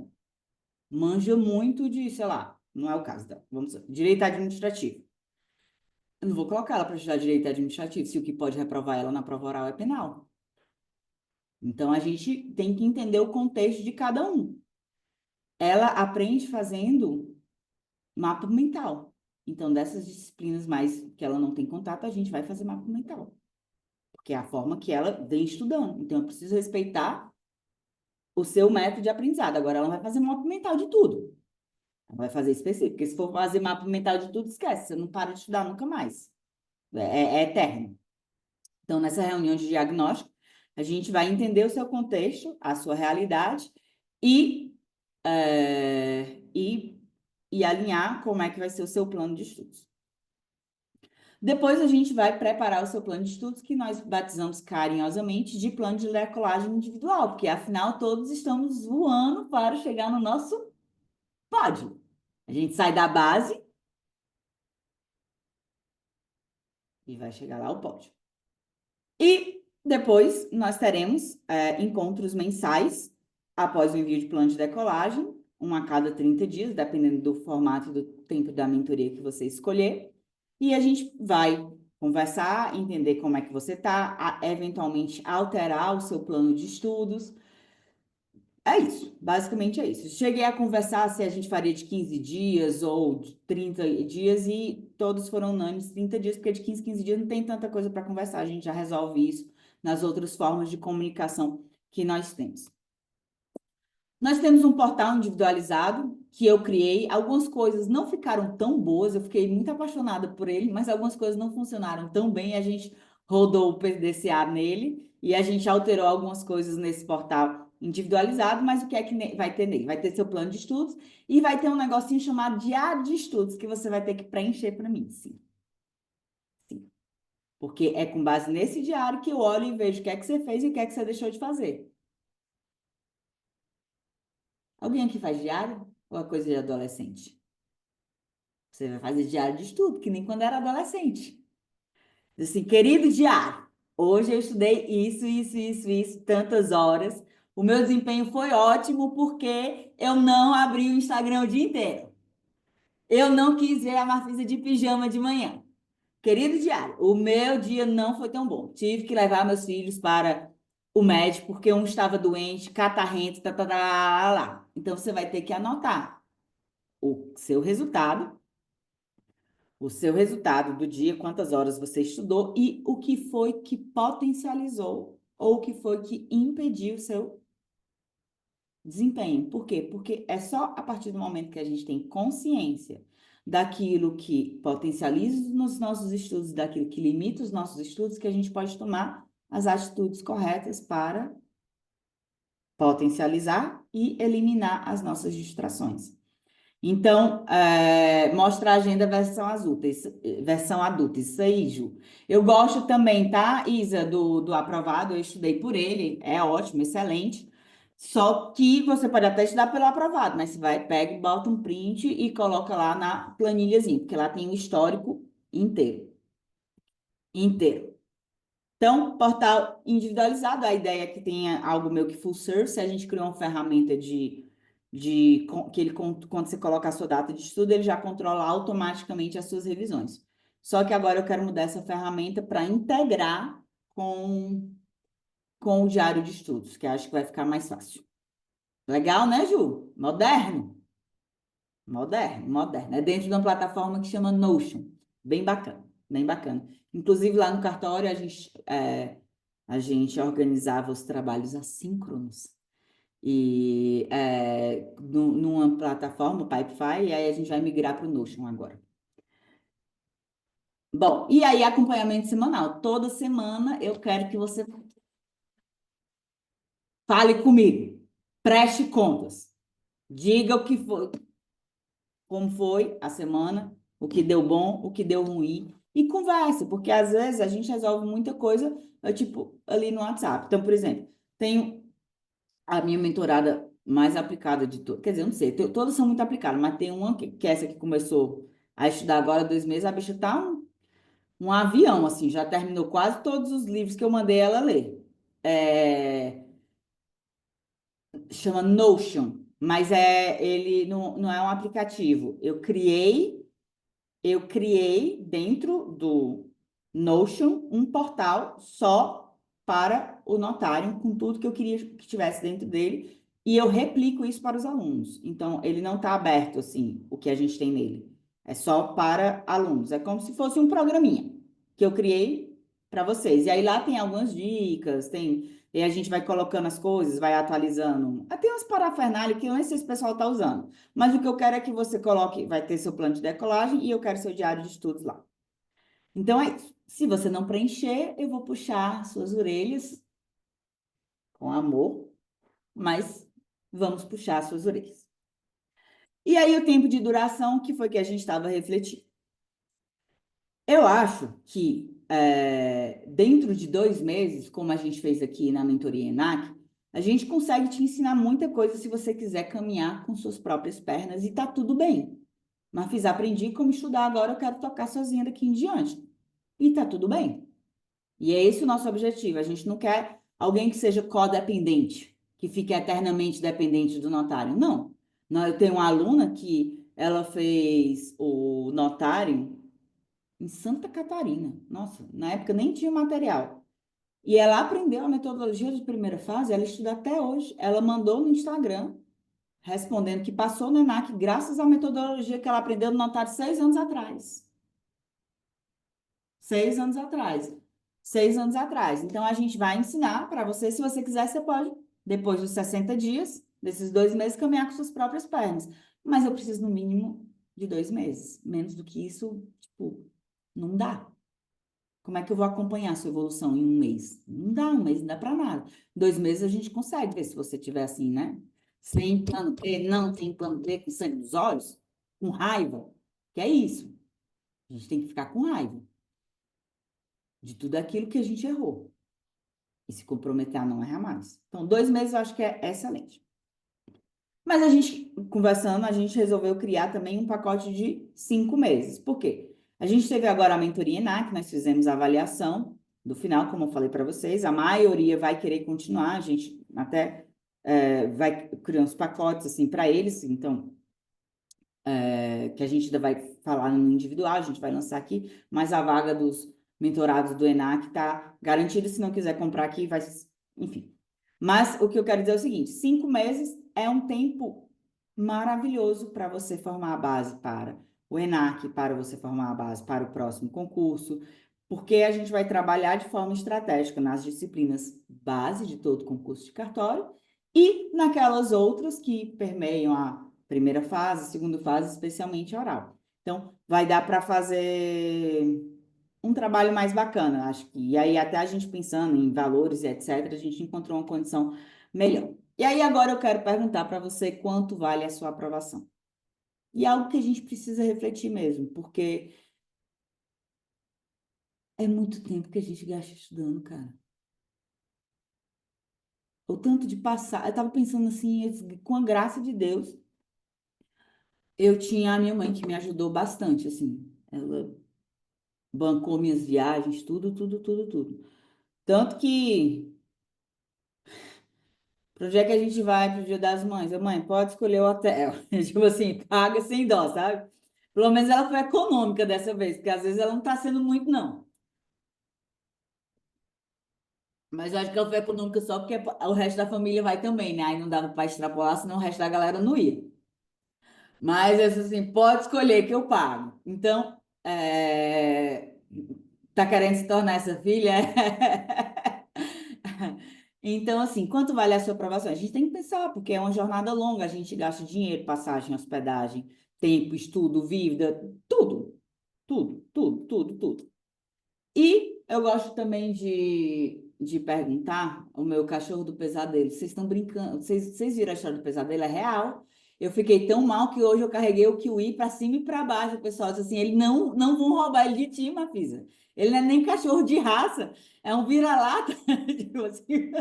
Speaker 1: Manja muito de, sei lá, não é o caso dela. Vamos dizer, direito administrativo. Eu não vou colocar ela para estudar direito administrativo, se o que pode reprovar ela na prova oral é penal. Então, a gente tem que entender o contexto de cada um. Ela aprende fazendo mapa mental. Então, dessas disciplinas mais que ela não tem contato, a gente vai fazer mapa mental. Porque é a forma que ela vem estudando. Então, eu preciso respeitar o seu método de aprendizado. Agora, ela vai fazer mapa mental de tudo. Ela vai fazer específico. Porque se for fazer mapa mental de tudo, esquece. Você não para de estudar nunca mais. É eterno. Então, nessa reunião de diagnóstico, a gente vai entender o seu contexto, a sua realidade e, é, e, e alinhar como é que vai ser o seu plano de estudos. Depois a gente vai preparar o seu plano de estudos, que nós batizamos carinhosamente de plano de decolagem individual, porque afinal todos estamos voando para chegar no nosso pódio. A gente sai da base e vai chegar lá ao pódio. E depois nós teremos encontros mensais após o envio de plano de decolagem, um a cada 30 dias, dependendo do formato e do tempo da mentoria que você escolher. E a gente vai conversar, entender como é que você está, eventualmente alterar o seu plano de estudos. É isso, basicamente é isso. Cheguei a conversar se a gente faria de 15 dias ou de 30 dias e todos foram unânimes 30 dias, porque de 15 dias não tem tanta coisa para conversar, a gente já resolve isso nas outras formas de comunicação que nós temos. Nós temos um portal individualizado que eu criei. Algumas coisas não ficaram tão boas, eu fiquei muito apaixonada por ele, mas algumas coisas não funcionaram tão bem. A gente rodou o PDCA nele e a gente alterou algumas coisas nesse portal individualizado, mas o que é que vai ter nele? Vai ter seu plano de estudos e vai ter um negocinho chamado diário de estudos que você vai ter que preencher para mim, sim. Sim. Porque é com base nesse diário que eu olho e vejo o que é que você fez e o que é que você deixou de fazer. Alguém aqui faz diário? Ou é coisa de adolescente? Você vai fazer diário de estudo, que nem quando era adolescente. Diz assim, querido diário, hoje eu estudei isso, tantas horas. O meu desempenho foi ótimo porque eu não abri o Instagram o dia inteiro. Eu não quis ver a Marfisa de pijama de manhã. Querido diário, o meu dia não foi tão bom. Tive que levar meus filhos para o médico porque um estava doente, catarrento, lá. Então você vai ter que anotar o seu resultado do dia, quantas horas você estudou e o que foi que potencializou ou o que foi que impediu o seu desempenho. Por quê? Porque é só a partir do momento que a gente tem consciência daquilo que potencializa nos nossos estudos, daquilo que limita os nossos estudos, que a gente pode tomar as atitudes corretas para potencializar e eliminar as nossas distrações. Então, mostra a agenda versão adulta, isso aí, Ju. Eu gosto também, tá, Isa, do aprovado, eu estudei por ele, é ótimo, excelente. Só que você pode até estudar pelo aprovado, mas você vai, pega e bota um print e coloca lá na planilhazinha, porque lá tem o histórico inteiro, inteiro. Então, portal individualizado, a ideia é que tenha algo meio que full service, a gente criou uma ferramenta que ele, quando você coloca a sua data de estudo, ele já controla automaticamente as suas revisões. Só que agora eu quero mudar essa ferramenta para integrar com o diário de estudos, que acho que vai ficar mais fácil. Legal, né, Ju? Moderno? Moderno, moderno. É dentro de uma plataforma que chama Notion. Bem bacana, bem bacana. Inclusive, lá no cartório, a gente organizava os trabalhos assíncronos. E numa plataforma, Pipefy, e aí a gente vai migrar para o Notion agora. Bom, e aí acompanhamento semanal. Toda semana eu quero que você fale comigo, preste contas, diga o que foi, como foi a semana, o que deu bom, o que deu ruim, e converse, porque às vezes a gente resolve muita coisa, tipo, ali no WhatsApp. Então, por exemplo, tenho a minha mentorada mais aplicada de todas, quer dizer, eu não sei, todas são muito aplicadas, mas tem uma que é essa que começou a estudar agora há 2 meses, a bicha tá um avião, assim, já terminou quase todos os livros que eu mandei ela ler. Chama Notion, mas ele não é um aplicativo. Eu criei dentro do Notion um portal só para o notário, com tudo que eu queria que tivesse dentro dele, e eu replico isso para os alunos. Então, ele não está aberto assim, o que a gente tem nele. É só para alunos. É como se fosse um programinha que eu criei para vocês. E aí lá tem algumas dicas, e a gente vai colocando as coisas, vai atualizando. Tem umas parafernália que eu nem sei se o pessoal está usando. Mas o que eu quero é que você coloque, vai ter seu plano de decolagem e eu quero seu diário de estudos lá. Então é isso. Se você não preencher, eu vou puxar suas orelhas com amor, mas vamos puxar suas orelhas. E aí o tempo de duração, que foi que a gente estava refletindo. Eu acho que dentro de 2 meses, como a gente fez aqui na mentoria ENAC, a gente consegue te ensinar muita coisa se você quiser caminhar com suas próprias pernas e tá tudo bem. Mas aprendi como estudar, agora eu quero tocar sozinha daqui em diante. E tá tudo bem. E é esse o nosso objetivo. A gente não quer alguém que seja codependente, que fique eternamente dependente do notário. Não. Não, eu tenho uma aluna que ela fez o notário em Santa Catarina. Nossa, na época nem tinha material. E ela aprendeu a metodologia de primeira fase, ela estuda até hoje. Ela mandou no Instagram respondendo que passou no ENAC graças à metodologia que ela aprendeu no notário 6 anos atrás. 6 anos atrás. 6 anos atrás. Então, a gente vai ensinar para você, se você quiser, você pode, depois dos 60 dias, desses 2 meses, caminhar com suas próprias pernas. Mas eu preciso, no mínimo, de 2 meses. Menos do que isso, tipo, não dá. como é que eu vou acompanhar a sua evolução em um mês? Não dá, um mês não dá para nada. 2 meses a gente consegue ver se você tiver assim, né? Sem plano B, não tem plano B, com sangue nos olhos, com raiva, que é isso. A gente tem que ficar com raiva de tudo aquilo que a gente errou e se comprometer a não errar mais. Então, 2 meses eu acho que é excelente. Mas a gente, conversando, a gente resolveu criar também um pacote de 5 meses. Por quê? A gente teve agora a mentoria ENAC, nós fizemos a avaliação do final, como eu falei para vocês, a maioria vai querer continuar, a gente até vai criar uns pacotes assim para eles, então, que a gente ainda vai falar no individual, a gente vai lançar aqui, mas a vaga dos mentorados do ENAC está garantida, se não quiser comprar aqui, vai, enfim. Mas o que eu quero dizer é o seguinte: 5 meses é um tempo maravilhoso para você formar a base para o ENAC, para você formar a base para o próximo concurso, porque a gente vai trabalhar de forma estratégica nas disciplinas base de todo concurso de cartório e naquelas outras que permeiam a primeira fase, segunda fase, especialmente oral. Então, vai dar para fazer um trabalho mais bacana, acho que. E aí, até a gente pensando em valores e etc., a gente encontrou uma condição melhor. E aí, agora eu quero perguntar para você quanto vale a sua aprovação. E é algo que a gente precisa refletir mesmo, porque é muito tempo que a gente gasta estudando, cara. O tanto de passar. Eu estava pensando assim, com a graça de Deus, eu tinha a minha mãe que me ajudou bastante, assim. Ela bancou minhas viagens, tudo, tudo, tudo, tudo. Tanto que, pro dia que a gente vai pro Dia das Mães, eu, mãe, pode escolher o hotel. Tipo assim, paga sem dó, sabe? Pelo menos ela foi econômica dessa vez, porque às vezes ela não tá sendo muito, não. Mas eu acho que ela foi econômica só porque o resto da família vai também, né? Aí não dava para extrapolar, senão o resto da galera não ia. Mas, essa, assim, pode escolher que eu pago. Então, tá querendo se tornar essa filha? Então, assim, quanto vale a sua aprovação? A gente tem que pensar, porque é uma jornada longa, a gente gasta dinheiro, passagem, hospedagem, tempo, estudo, vida, tudo, tudo, tudo, tudo, tudo. E eu gosto também de perguntar o meu cachorro do pesadelo. Vocês estão brincando? Vocês viram a história do pesadelo? É real? Eu fiquei tão mal que hoje eu carreguei o Kiwi para cima e para baixo. O pessoal disse assim: ele não vão roubar ele de ti, Mafisa. Ele não é nem cachorro de raça, é um vira-lata. Tipo assim,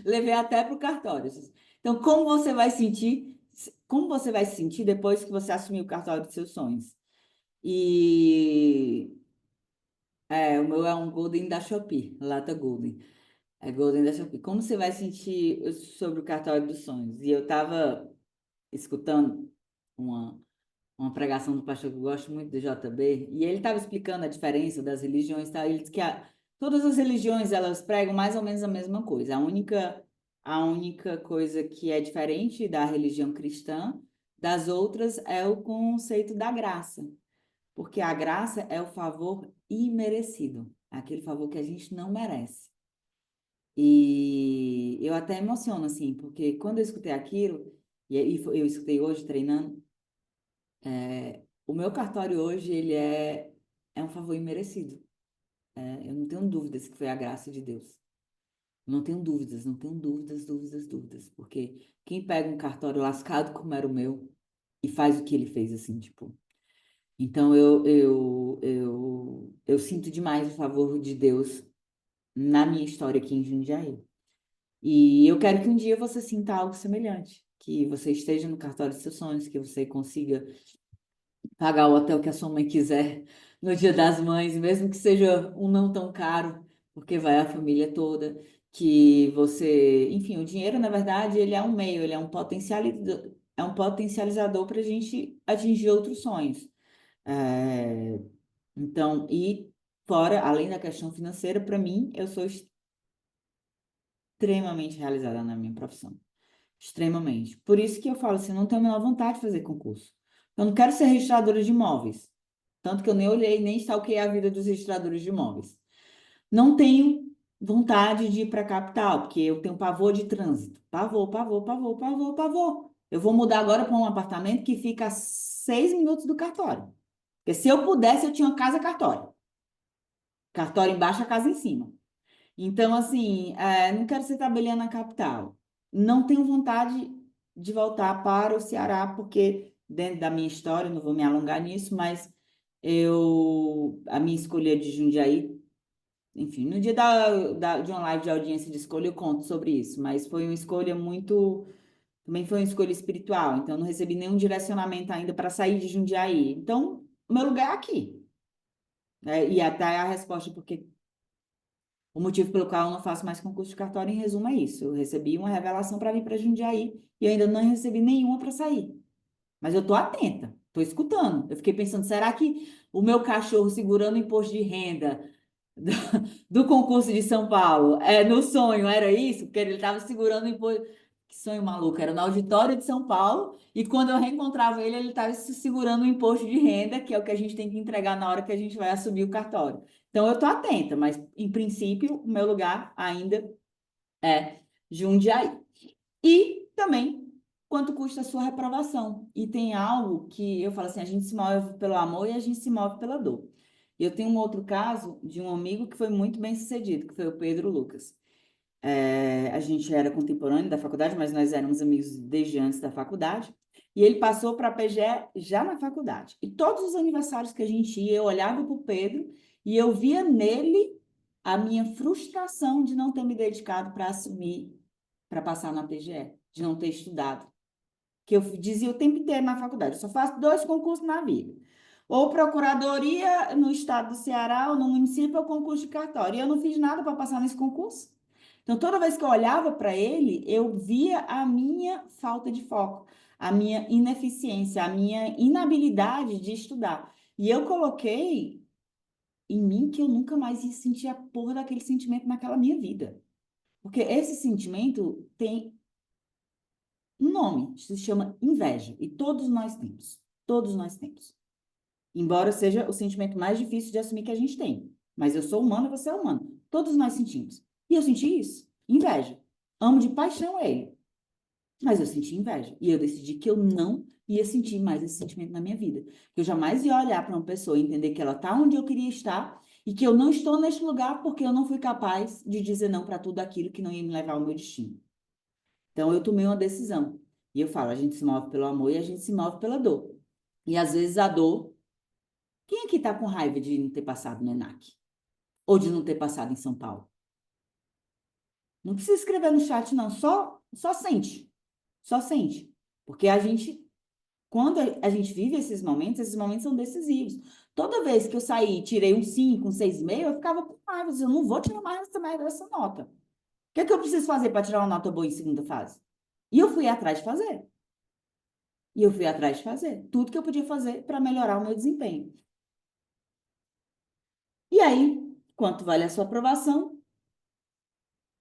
Speaker 1: levei até para o cartório. Então, como você vai sentir? Como você vai se sentir depois que você assumir o cartório dos seus sonhos? E o meu é um Golden da Shopee, lata Golden. É Golden da Shopee. Como você vai sentir sobre o cartório dos sonhos? E eu estava escutando uma, uma pregação do pastor que eu gosto muito do JB, e ele estava explicando a diferença das religiões, tá? Ele disse que todas as religiões elas pregam mais ou menos a mesma coisa. A única coisa que é diferente da religião cristã das outras é o conceito da graça. Porque a graça é o favor imerecido, aquele favor que a gente não merece. E eu até emociono, assim, porque quando eu escutei aquilo, eu escutei hoje treinando, o meu cartório hoje, ele é um favor imerecido. Eu não tenho dúvidas que foi a graça de Deus. Não tenho dúvidas, não tenho dúvidas, dúvidas, dúvidas. Porque quem pega um cartório lascado como era o meu e faz o que ele fez, assim, tipo. Então, eu sinto demais o favor de Deus na minha história aqui em Jundiaí. E eu quero que um dia você sinta algo semelhante, que você esteja no cartório dos seus sonhos, que você consiga pagar o hotel que a sua mãe quiser no Dia das Mães, mesmo que seja um não tão caro, porque vai a família toda, que você, enfim, o dinheiro, na verdade, ele é um meio, ele é um potencializador para a gente atingir outros sonhos. É, então, e fora, além da questão financeira, para mim, eu sou extremamente realizada na minha profissão. Extremamente. Por isso que eu falo assim, não tenho a menor vontade de fazer concurso. Eu não quero ser registradora de imóveis. Tanto que eu nem olhei, nem stalkeei a vida dos registradores de imóveis. Não tenho vontade de ir para a capital, porque eu tenho pavor de trânsito. Pavor, pavor, pavor, pavor, pavor. Eu vou mudar agora para um apartamento que fica a 6 minutos do cartório. Porque se eu pudesse, eu tinha uma casa cartório. Cartório embaixo, a casa em cima. Então, assim, não quero ser tabeliã na capital. Não tenho vontade de voltar para o Ceará, porque dentro da minha história, não vou me alongar nisso, mas a minha escolha de Jundiaí, enfim, no dia de uma live de audiência de escolha eu conto sobre isso, mas foi uma escolha muito, também foi uma escolha espiritual, então eu não recebi nenhum direcionamento ainda para sair de Jundiaí. Então, o meu lugar é aqui, né? E até a resposta, porque o motivo pelo qual eu não faço mais concurso de cartório, em resumo, é isso. Eu recebi uma revelação para vir para Jundiaí e eu ainda não recebi nenhuma para sair. Mas eu estou atenta, estou escutando. Eu fiquei pensando, será que o meu cachorro segurando o imposto de renda do, do concurso de São Paulo, no sonho, era isso? Porque ele estava segurando o imposto. Que sonho maluco, era no auditório de São Paulo, e quando eu reencontrava ele, ele estava segurando o imposto de renda, que é o que a gente tem que entregar na hora que a gente vai assumir o cartório. Então, eu estou atenta, mas, em princípio, o meu lugar ainda é Jundiaí. E também, quanto custa a sua reprovação? E tem algo que eu falo assim, a gente se move pelo amor e a gente se move pela dor. E eu tenho um outro caso de um amigo que foi muito bem sucedido, que foi o Pedro Lucas. A gente era contemporâneo da faculdade, mas nós éramos amigos desde antes da faculdade. E ele passou para a PGE já na faculdade. E todos os aniversários que a gente ia, eu olhava para o Pedro e eu via nele a minha frustração de não ter me dedicado para assumir, para passar na PGE, de não ter estudado. Que eu dizia o tempo inteiro na faculdade, eu só faço 2 concursos na vida. Ou procuradoria no estado do Ceará, ou no município, ou concurso de cartório. E eu não fiz nada para passar nesse concurso. Então, toda vez que eu olhava para ele, eu via a minha falta de foco, a minha ineficiência, a minha inabilidade de estudar. E eu coloquei em mim que eu nunca mais ia sentir a porra daquele sentimento naquela minha vida. Porque esse sentimento tem um nome, se chama inveja. E todos nós temos. Todos nós temos. Embora seja o sentimento mais difícil de assumir que a gente tem. Mas eu sou humano e você é humano. Todos nós sentimos. E eu senti isso. Inveja. Amo de paixão ele. Mas eu senti inveja. E eu decidi que eu não ia sentir mais esse sentimento na minha vida. Que eu jamais ia olhar para uma pessoa e entender que ela está onde eu queria estar e que eu não estou neste lugar porque eu não fui capaz de dizer não para tudo aquilo que não ia me levar ao meu destino. Então, eu tomei uma decisão. E eu falo, a gente se move pelo amor e a gente se move pela dor. E às vezes a dor. Quem aqui está com raiva de não ter passado no ENAC? Ou de não ter passado em São Paulo? Não precisa escrever no chat, não. Só sente. Só sente. Porque quando a gente vive esses momentos são decisivos. Toda vez que eu saí, tirei um 5, um 6,5, eu ficava com raiva. Eu não vou tirar mais essa merda dessa nota. O que é que eu preciso fazer para tirar uma nota boa em segunda fase? E eu fui atrás de fazer. E eu fui atrás de fazer tudo que eu podia fazer para melhorar o meu desempenho. E aí, quanto vale a sua aprovação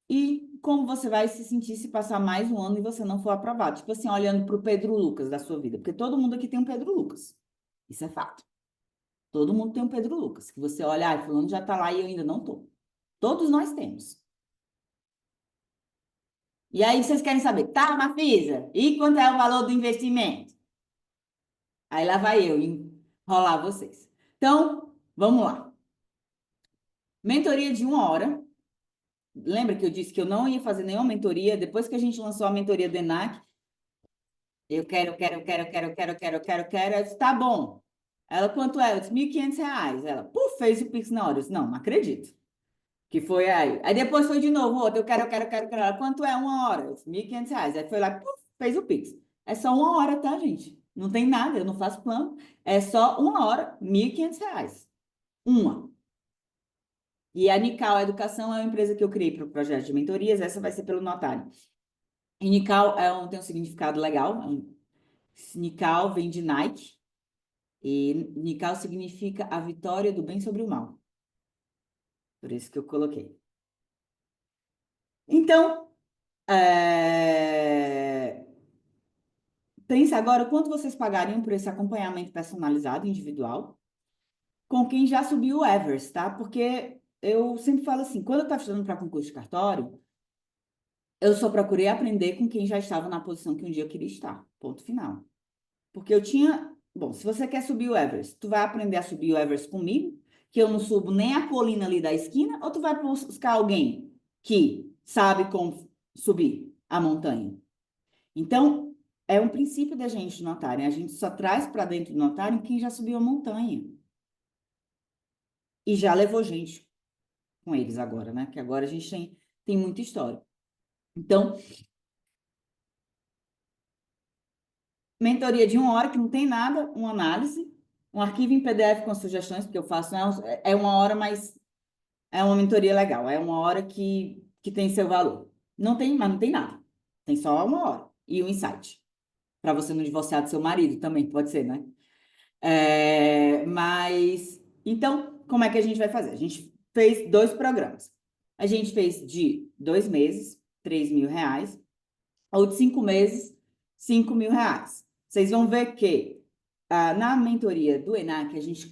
Speaker 1: e como você vai se sentir se passar mais um ano e você não for aprovado? Tipo assim, olhando para o Pedro Lucas da sua vida, porque todo mundo aqui tem um Pedro Lucas. Isso é fato. Todo mundo tem um Pedro Lucas, que você olha, ah, fulano já está lá e eu ainda não estou. Todos nós temos. E aí vocês querem saber, tá, Mafisa? E quanto é o valor do investimento? Aí lá vai eu enrolar vocês. Então, vamos lá. Mentoria de 1 hora. Lembra que eu disse que eu não ia fazer nenhuma mentoria? Depois que a gente lançou a mentoria do ENAC, eu quero. Eu disse, tá bom. Ela, quanto é? Eu disse, R$ 1.500. Ela, fez o Pix na hora. Eu disse, não acredito. Que foi aí. Aí depois foi de novo, outro, eu quero. Ela, quanto é 1 hora? Eu disse, R$ 1.500. Aí foi lá, fez o Pix. É só 1 hora, tá, gente? Não tem nada, eu não faço plano. É só 1 hora, R$ 1.500. Uma. E a Nical Educação é uma empresa que eu criei para o projeto de mentorias, essa vai ser pelo notário. E Nical tem um significado legal. Nical vem de Nike, e Nical significa a vitória do bem sobre o mal. Por isso que eu coloquei. Então, pense agora quanto vocês pagariam por esse acompanhamento personalizado, individual, com quem já subiu o Everest, tá? Porque eu sempre falo assim, quando eu estava estudando para concurso de cartório, eu só procurei aprender com quem já estava na posição que um dia eu queria estar. Ponto final. Porque eu tinha. Bom, se você quer subir o Everest, tu vai aprender a subir o Everest comigo, que eu não subo nem a colina ali da esquina, ou tu vai buscar alguém que sabe como subir a montanha? Então, é um princípio da gente no notário, né? A gente só traz para dentro do notário quem já subiu a montanha e já levou gente com eles agora, né? Que agora a gente tem muita história. Então, mentoria de 1 hora, que não tem nada, uma análise, um arquivo em PDF com sugestões, porque eu faço, né? É 1 hora, mas é uma mentoria legal, é 1 hora que tem seu valor. Não tem, mas não tem nada. Tem só 1 hora. E um insight. Para você não divorciar do seu marido também, pode ser, né? Mas, então, como é que a gente vai fazer? A gente fez 2 programas. A gente fez de 2 meses, R$ 3.000, ou de 5 meses, R$ 5.000. Vocês vão ver que na mentoria do ENAC, a gente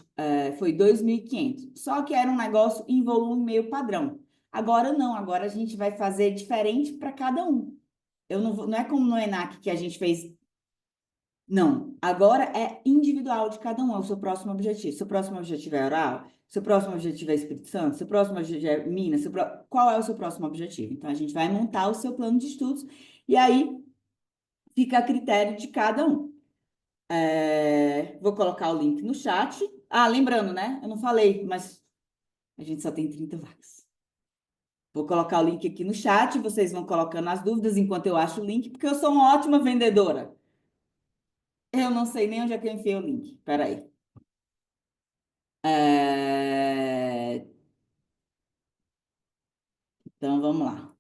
Speaker 1: foi 2.500, só que era um negócio em volume meio padrão. Agora não, agora a gente vai fazer diferente para cada um. Eu não é como no ENAC que a gente fez. Não, agora é individual de cada um, é o seu próximo objetivo. Seu próximo objetivo é oral? Seu próximo objetivo é Espírito Santo? Seu próximo objetivo é Minas? Qual é o seu próximo objetivo? Então, a gente vai montar o seu plano de estudos e aí fica a critério de cada um. Vou colocar o link no chat. Ah, lembrando, né? Eu não falei, mas a gente só tem 30 vagas. Vou colocar o link aqui no chat, vocês vão colocando as dúvidas enquanto eu acho o link, porque eu sou uma ótima vendedora. Eu não sei nem onde é que eu enfiei o link. Peraí. É, Então, vamos lá.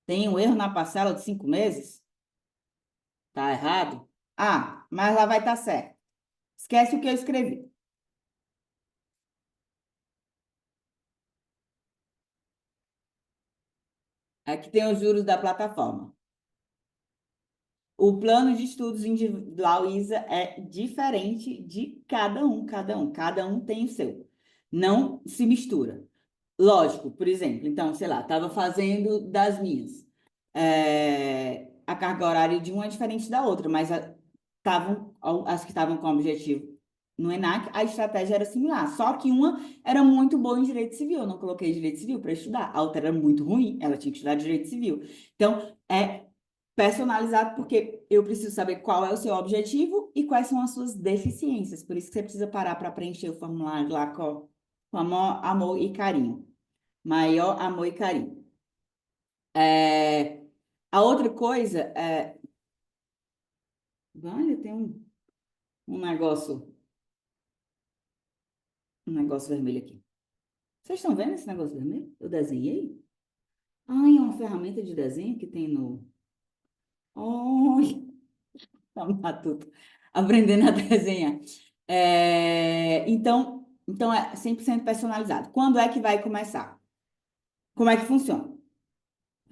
Speaker 1: Tem um erro na parcela de 5 meses? Tá errado? Ah, mas lá vai estar certo. Esquece o que eu escrevi. Aqui tem os juros da plataforma. O plano de estudos individual, Isa, é diferente de cada um, cada um. Cada um tem o seu. Não se mistura. Lógico, por exemplo, então, sei lá, estava fazendo das minhas. A carga horária de uma é diferente da outra, mas as que estavam com objetivo no ENAC, a estratégia era similar. Só que uma era muito boa em direito civil. Eu não coloquei direito civil para estudar. A outra era muito ruim, ela tinha que estudar direito civil. Então, é personalizado porque eu preciso saber qual é o seu objetivo e quais são as suas deficiências. Por isso que você precisa parar para preencher o formulário lá com amor e carinho. Maior amor e carinho. É, a outra coisa é. Olha, tem um negócio, um negócio vermelho aqui. Vocês estão vendo esse negócio vermelho? Eu desenhei? Ai, é uma ferramenta de desenho que tem no. Ai, tá matuto. Aprendendo a desenhar. Então é 100% personalizado. Quando é que vai começar? Como é que funciona?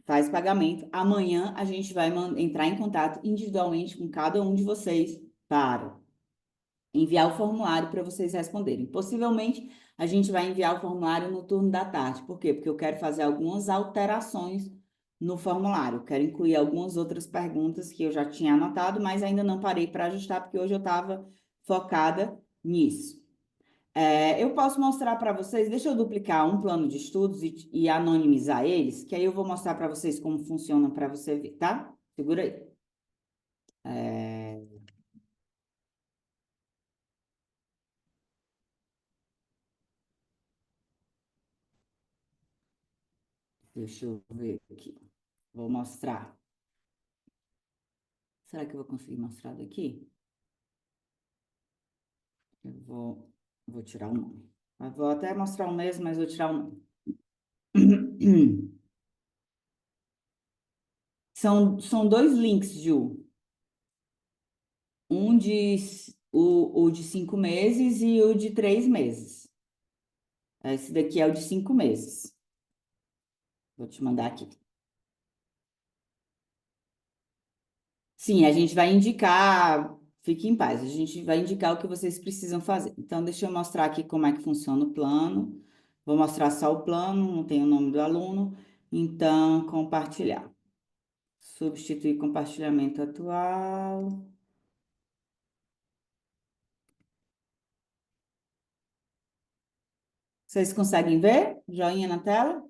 Speaker 1: Faz pagamento. Amanhã a gente vai entrar em contato individualmente com cada um de vocês para enviar o formulário para vocês responderem. Possivelmente a gente vai enviar o formulário no turno da tarde. Por quê? Porque eu quero fazer algumas alterações no formulário. Quero incluir algumas outras perguntas que eu já tinha anotado, mas ainda não parei para ajustar, porque hoje eu estava focada nisso. Eu posso mostrar para vocês, deixa eu duplicar um plano de estudos e anonimizar eles, que aí eu vou mostrar para vocês como funciona para você ver, tá? Segura aí. Deixa eu ver aqui. Vou mostrar. Será que eu vou conseguir mostrar daqui? Eu vou tirar o nome. Eu vou até mostrar o mesmo, mas vou tirar o nome. São dois links, Ju. O de 5 meses e o de 3 meses. Esse daqui é o de 5 meses. Vou te mandar aqui. Sim, a gente vai indicar, fique em paz, a gente vai indicar o que vocês precisam fazer. Então, deixa eu mostrar aqui como é que funciona o plano. Vou mostrar só o plano, não tem o nome do aluno. Então, compartilhar. Substituir compartilhamento atual. Vocês conseguem ver? Joinha na tela?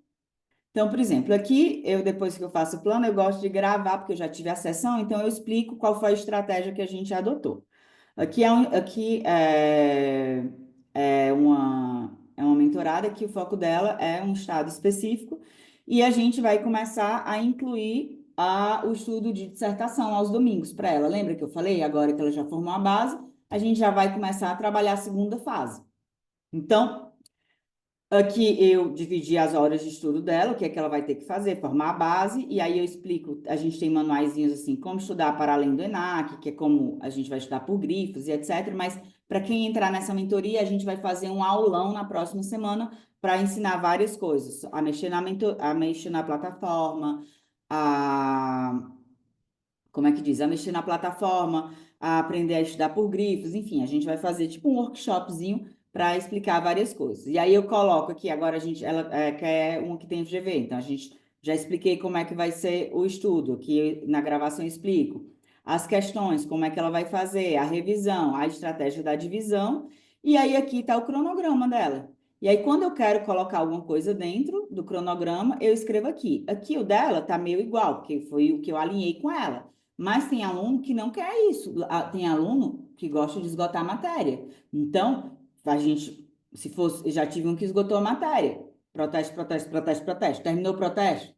Speaker 1: Então, por exemplo, aqui, depois que eu faço o plano, eu gosto de gravar, porque eu já tive a sessão, então eu explico qual foi a estratégia que a gente adotou. Aqui é uma mentorada que o foco dela é um estado específico e a gente vai começar a incluir o estudo de dissertação aos domingos para ela. Lembra que eu falei? Agora que ela já formou a base, a gente já vai começar a trabalhar a segunda fase. Então, aqui eu dividi as horas de estudo dela, o que é que ela vai ter que fazer, formar a base, e aí eu explico, a gente tem manuaizinhos assim, como estudar para além do ENAC, que é como a gente vai estudar por grifos e etc. Mas para quem entrar nessa mentoria, a gente vai fazer um aulão na próxima semana para ensinar várias coisas, a mexer na plataforma, a como é que diz? A mexer na plataforma, a aprender a estudar por grifos, enfim, a gente vai fazer tipo um workshopzinho para explicar várias coisas. E aí eu coloco aqui, agora ela quer um que tem FGV, então a gente já expliquei como é que vai ser o estudo, aqui na gravação eu explico as questões, como é que ela vai fazer, a revisão, a estratégia da divisão, e aí aqui está o cronograma dela. E aí, quando eu quero colocar alguma coisa dentro do cronograma, eu escrevo aqui. Aqui o dela está meio igual, porque foi o que eu alinhei com ela. Mas tem aluno que não quer isso. Tem aluno que gosta de esgotar a matéria. Então, a gente, se fosse, já tive um que esgotou a matéria. Protesto, protesto, protesto, protesto. Terminou o protesto?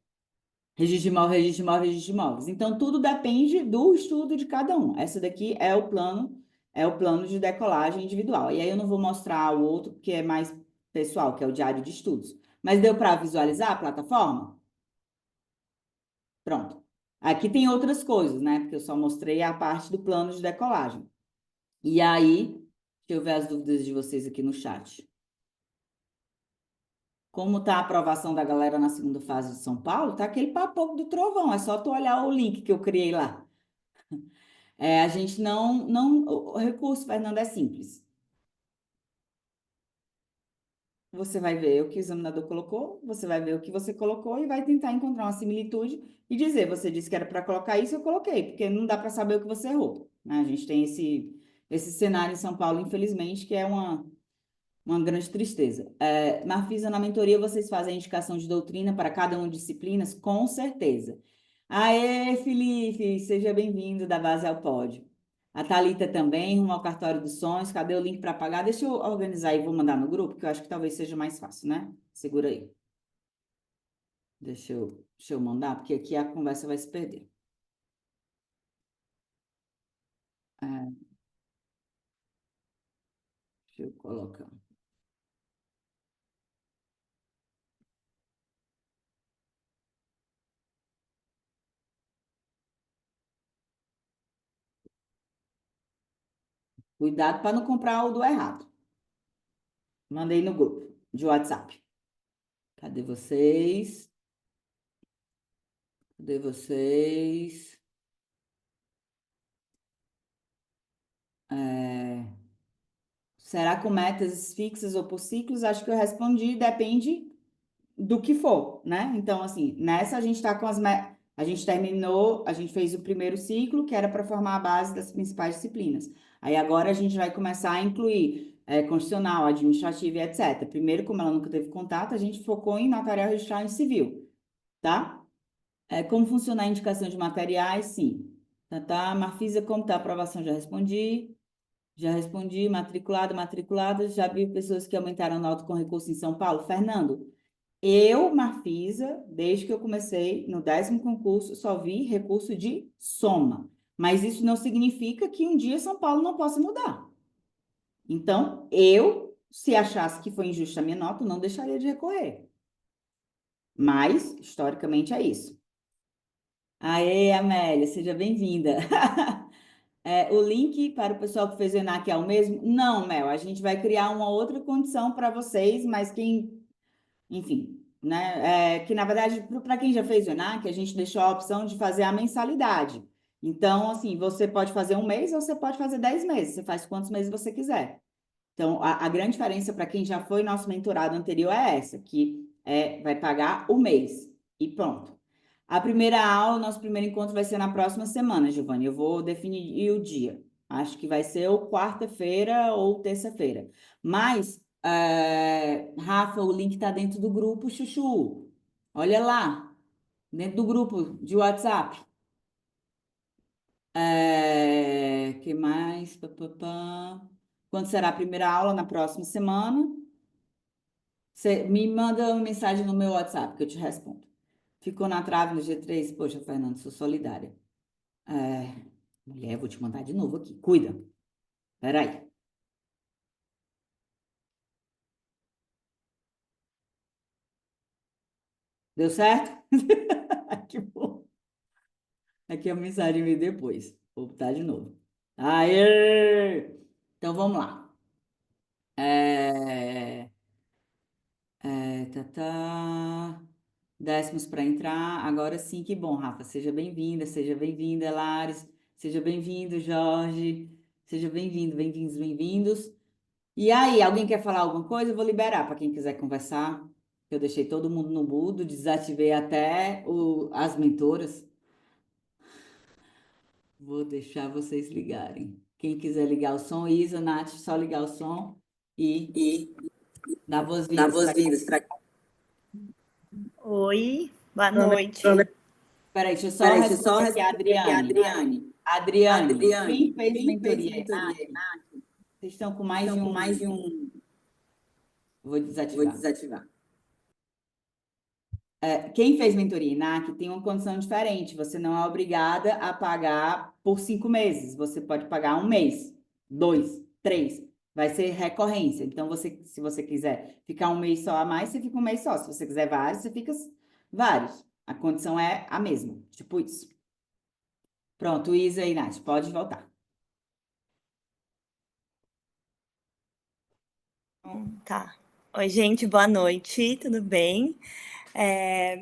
Speaker 1: Registro de imóvel, registro de imóvel, registro de imóveis. Então, tudo depende do estudo de cada um. Essa daqui é o plano de decolagem individual. E aí eu não vou mostrar o outro, porque é mais pessoal, que é o diário de estudos. Mas deu para visualizar a plataforma? Pronto. Aqui tem outras coisas, né? Porque eu só mostrei a parte do plano de decolagem. E aí, deixa eu ver as dúvidas de vocês aqui no chat. Como está a aprovação da galera na segunda fase de São Paulo? Tá aquele papo do trovão, é só tu olhar o link que eu criei lá. A gente o recurso, Fernanda, é simples. Você vai ver o que o examinador colocou, você vai ver o que você colocou e vai tentar encontrar uma similitude e dizer, você disse que era para colocar isso, eu coloquei, porque não dá para saber o que você errou, né? A gente tem esse cenário em São Paulo, infelizmente, que é uma grande tristeza. Marfisa, na mentoria, vocês fazem a indicação de doutrina para cada uma das disciplinas? Com certeza. Aê, Felipe, seja bem-vindo da base ao pódio. A Thalita também, rumo ao cartório dos sonhos. Cadê o link para pagar? Deixa eu organizar e vou mandar no grupo, que eu acho que talvez seja mais fácil, né? Segura aí. Deixa eu mandar, porque aqui a conversa vai se perder. É, deixa eu colocar. Cuidado para não comprar o do errado. Mandei no grupo de WhatsApp. Cadê vocês? Cadê vocês? É, será com metas fixas ou por ciclos? Acho que eu respondi, depende do que for, né? Então, assim, nessa a gente está com a gente terminou, a gente fez o primeiro ciclo, que era para formar a base das principais disciplinas. Aí agora a gente vai começar a incluir constitucional, administrativo e etc. Primeiro, como ela nunca teve contato, a gente focou em notarial registrado em civil, tá? Como funciona a indicação de materiais? Sim. Tá. Marfisa, como tá a aprovação? Já respondi. Já respondi, matriculada, matriculada. Já vi pessoas que aumentaram a nota com recurso em São Paulo. Fernando, eu, Marfisa, desde que eu comecei no 10º concurso, só vi recurso de soma. Mas isso não significa que um dia São Paulo não possa mudar. Então, se achasse que foi injusta a minha nota, não deixaria de recorrer. Mas, historicamente, é isso. Aê, Amélia, seja bem-vinda. O link para o pessoal que fez o ENAC é o mesmo? Não, Mel, a gente vai criar uma outra condição para vocês, mas enfim, né? Que na verdade, para quem já fez o ENAC, a gente deixou a opção de fazer a mensalidade. Então, assim, você pode fazer um mês ou você pode fazer 10 meses, você faz quantos meses você quiser. Então, a grande diferença para quem já foi nosso mentorado anterior é essa, que vai pagar o mês e pronto. A primeira aula, nosso primeiro encontro vai ser na próxima semana, Giovanni. Eu vou definir o dia. Acho que vai ser ou quarta-feira ou terça-feira. Mas Rafa, o link está dentro do grupo, Chuchu. Olha lá, dentro do grupo de WhatsApp. Que mais? Pá, pá, pá. Quando será a primeira aula? Na próxima semana. Você me manda uma mensagem no meu WhatsApp que eu te respondo. Ficou na trave no G3? Poxa, Fernando, sou solidária. É, mulher, vou te mandar de novo aqui. Cuida. Peraí. Deu certo? Que bom. Aqui a mensagem veio depois. Vou botar de novo. Aê! Então vamos lá. É, tá. Décimos para entrar. Agora sim, que bom, Rafa. Seja bem-vinda, Lares. Seja bem-vindo, Jorge. Seja bem-vindo, bem-vindos, bem-vindos. E aí, alguém quer falar alguma coisa? Eu vou liberar para quem quiser conversar. Eu deixei todo mundo no mudo, desativei até as mentoras. Vou deixar vocês ligarem. Quem quiser ligar o som, Isa, Nath, só ligar o som e
Speaker 2: E
Speaker 1: dar
Speaker 2: dar
Speaker 1: boas-vindas para.
Speaker 2: boas-vindas para.
Speaker 3: Oi, boa noite.
Speaker 1: Peraí, deixa eu só
Speaker 2: Peraí, deixa eu só
Speaker 1: responder aqui a
Speaker 2: responder aqui a
Speaker 1: Adriane.
Speaker 2: Adriane.
Speaker 1: Adriane, quem
Speaker 2: Adriane,
Speaker 1: fez
Speaker 2: quem fez
Speaker 1: mentoria
Speaker 2: mentoria
Speaker 1: ENAC?
Speaker 2: ENAC?
Speaker 1: Vocês estão com mais
Speaker 2: Estão
Speaker 1: de
Speaker 2: com mais
Speaker 1: um.
Speaker 2: de um.
Speaker 1: Vou
Speaker 2: Vou
Speaker 1: desativar.
Speaker 2: desativar.
Speaker 1: Quem fez mentoria ENAC tem uma condição diferente. Você não é obrigada a pagar por 5 meses. Você pode pagar um mês, 2, 3. Vai ser recorrência. Então, se você quiser ficar um mês só a mais, você fica um mês só. Se você quiser vários, você fica vários. A condição é a mesma. Tipo isso. Pronto, Isa e Nath, pode voltar.
Speaker 3: Tá. Oi, gente, boa noite, tudo bem?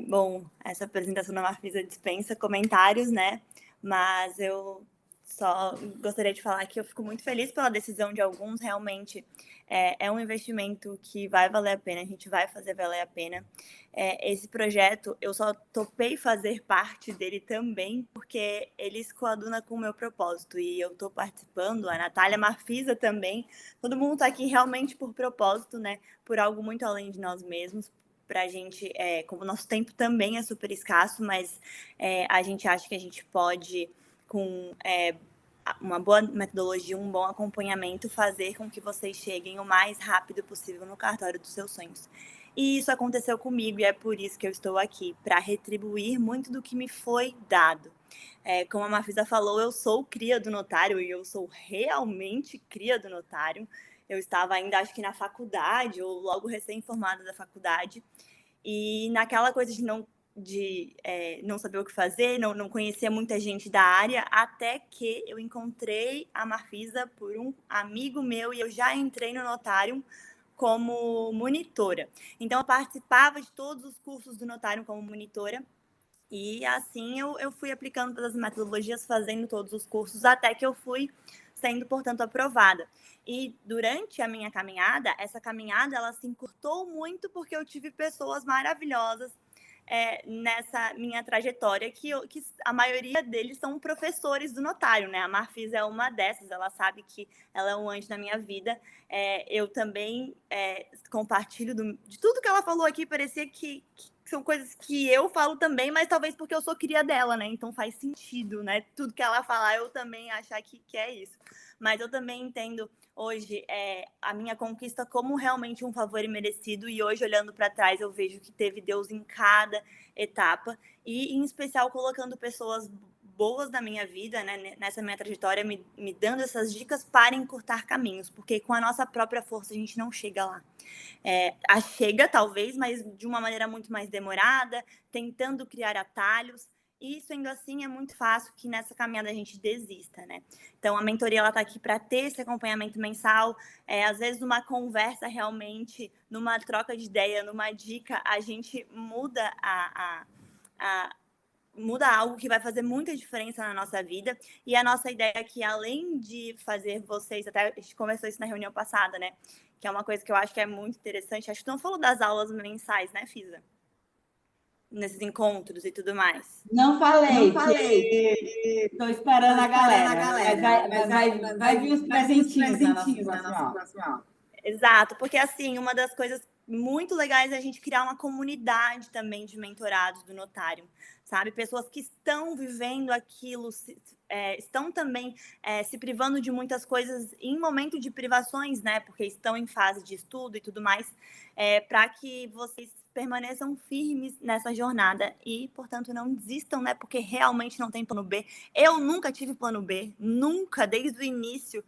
Speaker 3: Bom, essa apresentação da Marfisa dispensa comentários, né? Mas eu só gostaria de falar que eu fico muito feliz pela decisão de alguns. Realmente é um investimento que vai valer a pena, a gente vai fazer valer a pena. Esse projeto, eu só topei fazer parte dele também porque ele se coaduna com o meu propósito. E eu estou participando, a Natália Marfisa também. Todo mundo está aqui realmente por propósito, né? Por algo muito além de nós mesmos. Para a gente, como o nosso tempo também é super escasso, mas a gente acha que a gente pode, com uma boa metodologia, um bom acompanhamento, fazer com que vocês cheguem o mais rápido possível no cartório dos seus sonhos. E isso aconteceu comigo e é por isso que eu estou aqui, para retribuir muito do que me foi dado. Como a Marfisa falou, eu sou cria do notário e eu sou realmente cria do notário. Eu estava ainda, acho que na faculdade, ou logo recém-formada da faculdade, e naquela coisa de não saber o que fazer, não conhecia muita gente da área, até que eu encontrei a Marfisa por um amigo meu e eu já entrei no notário como monitora. Então, eu participava de todos os cursos do notário como monitora, e assim eu fui aplicando todas as metodologias, fazendo todos os cursos, até que eu fui sendo, portanto, aprovada. E durante a minha caminhada, essa caminhada ela se encurtou muito porque eu tive pessoas maravilhosas nessa minha trajetória, que a maioria deles são professores do notário, né? A Marfisa é uma dessas, ela sabe que ela é um anjo na minha vida. Eu também compartilho de tudo que ela falou aqui, parecia que são coisas que eu falo também, mas talvez porque eu sou cria dela, né? Então faz sentido, né? Tudo que ela falar, eu também achar que é isso. Mas eu também entendo hoje a minha conquista como realmente um favor imerecido, e hoje, olhando para trás, eu vejo que teve Deus em cada etapa, e em especial colocando pessoas boas da minha vida, né, nessa minha trajetória, me dando essas dicas para encurtar caminhos, porque com a nossa própria força a gente não chega lá. Chega talvez, mas de uma maneira muito mais demorada, tentando criar atalhos, e sendo assim é muito fácil que nessa caminhada a gente desista, né? Então a mentoria ela tá aqui para ter esse acompanhamento mensal, às vezes numa conversa realmente, numa troca de ideia, numa dica, a gente muda muda algo que vai fazer muita diferença na nossa vida. E a nossa ideia é que, além de fazer vocês, até a gente conversou isso na reunião passada, né? Que é uma coisa que eu acho que é muito interessante. Acho que não falou das aulas mensais, né, Fisa? Nesses encontros e tudo mais.
Speaker 1: Não falei,
Speaker 2: Não
Speaker 1: porque
Speaker 2: falei.
Speaker 1: estou
Speaker 2: Estou
Speaker 1: esperando a
Speaker 2: esperando a
Speaker 1: galera, mas
Speaker 2: galera, mas
Speaker 1: vai vir os
Speaker 2: vai vir os
Speaker 1: presentinhos na nossa
Speaker 2: presentinhos na
Speaker 1: próxima
Speaker 2: nossa
Speaker 1: aula.
Speaker 2: próxima aula.
Speaker 3: Exato, porque assim, uma das coisas muito legais é a gente criar uma comunidade também de mentorados do notário, sabe? Pessoas que estão vivendo aquilo, estão também se privando de muitas coisas em momento de privações, né? Porque estão em fase de estudo e tudo mais, para que vocês permaneçam firmes nessa jornada e, portanto, não desistam, né? Porque realmente não tem plano B. Eu nunca tive plano B, nunca, desde o início.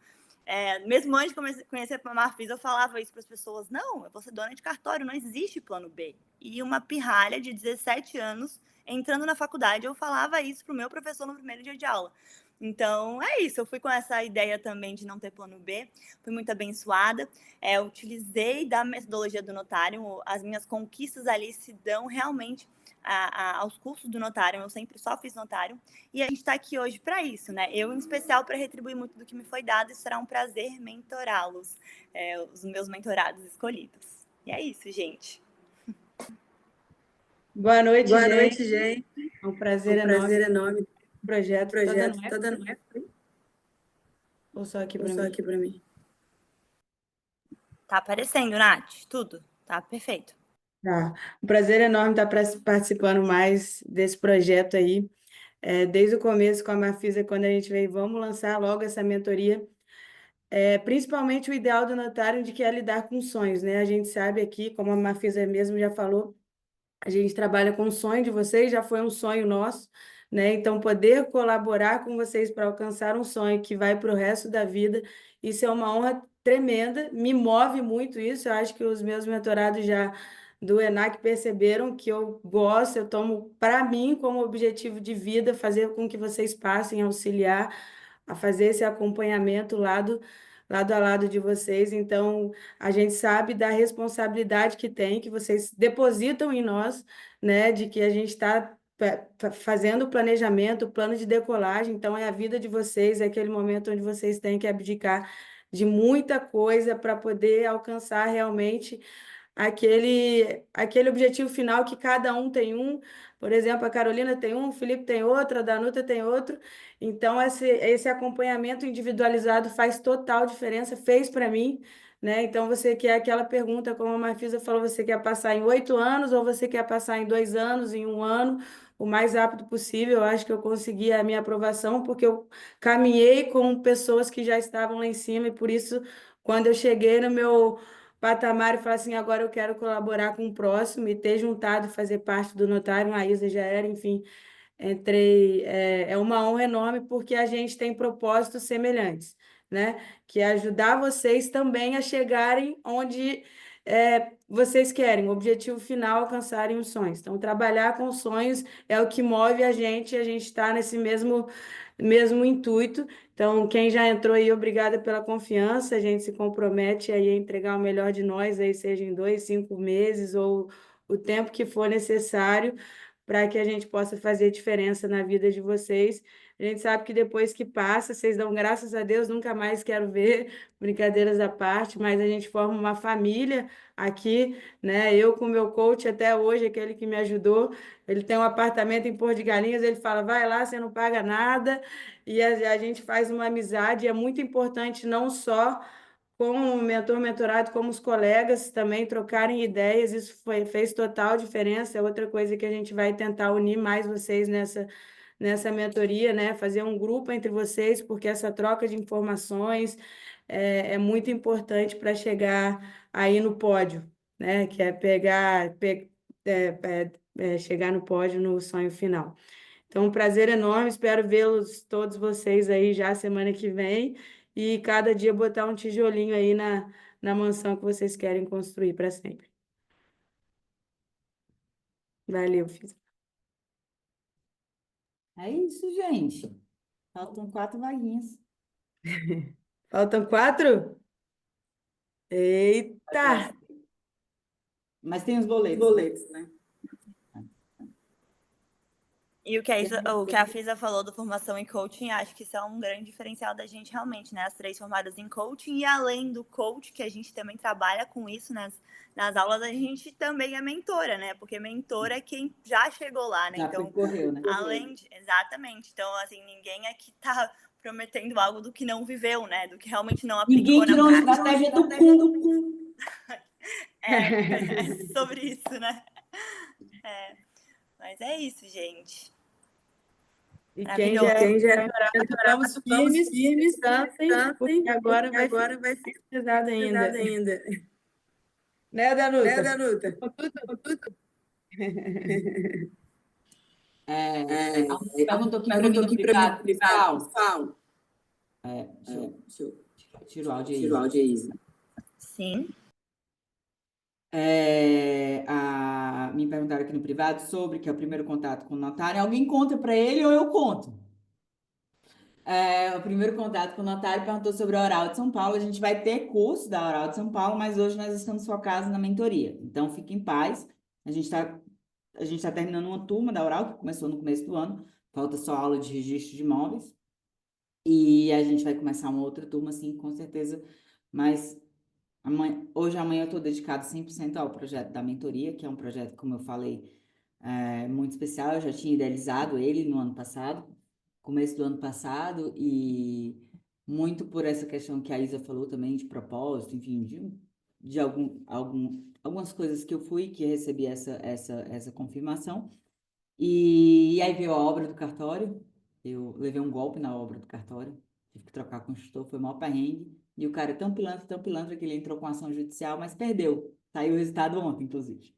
Speaker 3: Mesmo antes de conhecer a Marfisa, eu falava isso para as pessoas: não, eu vou ser dona de cartório, não existe plano B. E uma pirralha de 17 anos, entrando na faculdade, eu falava isso para o meu professor no primeiro dia de aula. Então, é isso. Eu fui com essa ideia também de não ter plano B, fui muito abençoada. Utilizei da metodologia do notário, as minhas conquistas ali se dão realmente aos cursos do notário, eu sempre só fiz notário, e a gente está aqui hoje para isso, né? Eu, em especial, para retribuir muito do que me foi dado, e será um prazer mentorá-los, os meus mentorados escolhidos. E é isso, gente.
Speaker 2: Boa noite,
Speaker 4: Boa
Speaker 2: gente.
Speaker 4: noite, gente.
Speaker 2: É um
Speaker 4: É
Speaker 2: prazer
Speaker 4: um prazer
Speaker 2: enorme.
Speaker 4: enorme.
Speaker 2: O projeto tá dando
Speaker 4: Tá
Speaker 2: eco?
Speaker 4: dando eco
Speaker 2: Ou só aqui
Speaker 4: ou
Speaker 2: para
Speaker 4: só
Speaker 2: mim?
Speaker 4: aqui para mim?
Speaker 3: Tá aparecendo, Nath? Tudo. Tá perfeito.
Speaker 2: Tá. Um prazer enorme estar participando mais desse projeto aí. Desde o começo com a Marfisa, quando a gente veio, vamos lançar logo essa mentoria. Principalmente o ideal do notário de que é lidar com sonhos, né? A gente sabe aqui, como a Marfisa mesmo já falou, a gente trabalha com o sonho de vocês, já foi um sonho nosso, né? Então, poder colaborar com vocês para alcançar um sonho que vai para o resto da vida, isso é uma honra tremenda, me move muito isso. Eu acho que os meus mentorados já do ENAC perceberam que eu gosto, eu tomo para mim como objetivo de vida fazer com que vocês passem a auxiliar, a fazer esse acompanhamento lado a lado de vocês. Então, a gente sabe da responsabilidade que tem, que vocês depositam em nós, né, de que a gente está fazendo o planejamento, o plano de decolagem. Então, é a vida de vocês, é aquele momento onde vocês têm que abdicar de muita coisa para poder alcançar realmente aquele objetivo final que cada um tem um. Por exemplo, a Carolina tem um, o Felipe tem outro, a Danuta tem outro. Então, esse acompanhamento individualizado faz total diferença, fez para mim, né? Então, você quer aquela pergunta, como a Marfisa falou, você quer passar em 8 anos ou você quer passar em 2 anos, em um ano, o mais rápido possível. Eu acho que eu consegui a minha aprovação, porque eu caminhei com pessoas que já estavam lá em cima, e por isso, quando eu cheguei no meu patamar e falei assim, agora eu quero colaborar com o próximo e ter juntado e fazer parte do notário, a Isa já era, enfim, entrei, é uma honra enorme porque a gente tem propósitos semelhantes, né? Que é ajudar vocês também a chegarem onde vocês querem, o objetivo final, alcançarem os sonhos. Então, trabalhar com sonhos é o que move a gente está nesse mesmo intuito. Então, quem já entrou aí, obrigada pela confiança. A gente se compromete aí a entregar o melhor de nós, aí seja em 2, 5 meses ou o tempo que for necessário para que a gente possa fazer diferença na vida de vocês. A gente sabe que depois que passa, vocês dão graças a Deus, nunca mais quero ver, brincadeiras à parte, mas a gente forma uma família aqui, né? Eu com o meu coach até hoje, aquele que me ajudou, ele tem um apartamento em Porto de Galinhas, ele fala, vai lá, você não paga nada, e a gente faz uma amizade, é muito importante não só com o mentor, mentorado, como os colegas também trocarem ideias, isso fez total diferença. É outra coisa que a gente vai tentar unir mais vocês nessa mentoria, né? Fazer um grupo entre vocês, porque essa troca de informações é muito importante para chegar aí no pódio, né? Que é chegar no pódio no sonho final. Então, um prazer enorme, espero vê-los todos vocês aí já semana que vem e cada dia botar um tijolinho aí na mansão que vocês querem construir para sempre. Valeu, Fis.
Speaker 1: É isso, gente. Faltam 4 vaguinhas.
Speaker 2: Faltam 4? Eita!
Speaker 1: Mas tem os boletos, né?
Speaker 4: Boletos, né?
Speaker 3: E o que a Fisa falou da formação em coaching, acho que isso é um grande diferencial da gente realmente, né? As 3 formadas em coaching, e além do coach, que a gente também trabalha com isso nas aulas, a gente também é mentora, né? Porque mentora é quem já chegou lá, né?
Speaker 1: Já
Speaker 3: Então,
Speaker 1: percorreu, né?
Speaker 3: exatamente. Então, assim, ninguém aqui tá prometendo algo do que não viveu, né? Do que realmente não
Speaker 1: Ninguém
Speaker 3: aplicou na
Speaker 1: tirou uma
Speaker 3: prática.
Speaker 1: estratégia do cu.
Speaker 3: É sobre isso, né? Mas é isso, gente.
Speaker 2: E quem já
Speaker 3: Maravilhoso.
Speaker 2: é mentorado, vamos firmes, descansem, porque agora vai ficar
Speaker 4: vai ser
Speaker 2: pesado ainda.
Speaker 4: pesado ainda.
Speaker 2: Né,
Speaker 4: Né,
Speaker 2: Danuta?
Speaker 4: Danuta?
Speaker 2: Com tudo?
Speaker 1: Alguém perguntou aqui para mim
Speaker 4: Perguntou
Speaker 1: no
Speaker 4: aqui para mim no
Speaker 1: privado,
Speaker 4: privado,
Speaker 1: pessoal.
Speaker 4: pessoal.
Speaker 1: Deixa eu
Speaker 4: Deixa eu
Speaker 1: tirar o áudio aí.
Speaker 4: tirar o áudio aí, Isa.
Speaker 3: Sim.
Speaker 1: Me perguntaram aqui no privado sobre que é o primeiro contato com o notário. Alguém conta para ele ou eu conto? O primeiro contato com o notário perguntou sobre a Oral de São Paulo. A gente vai ter curso da Oral de São Paulo, mas hoje nós estamos focados na mentoria. Então, fique em paz. A gente está terminando uma turma da Oral, que começou no começo do ano. Falta só aula de registro de imóveis. E a gente vai começar uma outra turma, sim, com certeza. Mas hoje e amanhã eu estou dedicado 100% ao projeto da mentoria, que é um projeto, como eu falei, muito especial. Eu já tinha idealizado ele no ano passado, começo do ano passado, e muito por essa questão que a Isa falou também, de propósito, enfim, de algumas coisas que eu fui, que recebi essa confirmação. E aí veio a obra do cartório, eu levei um golpe na obra do cartório, tive que trocar construtor, foi o maior perrengue, e o cara é tão pilantra, que ele entrou com ação judicial, mas perdeu. Saiu o resultado ontem, inclusive.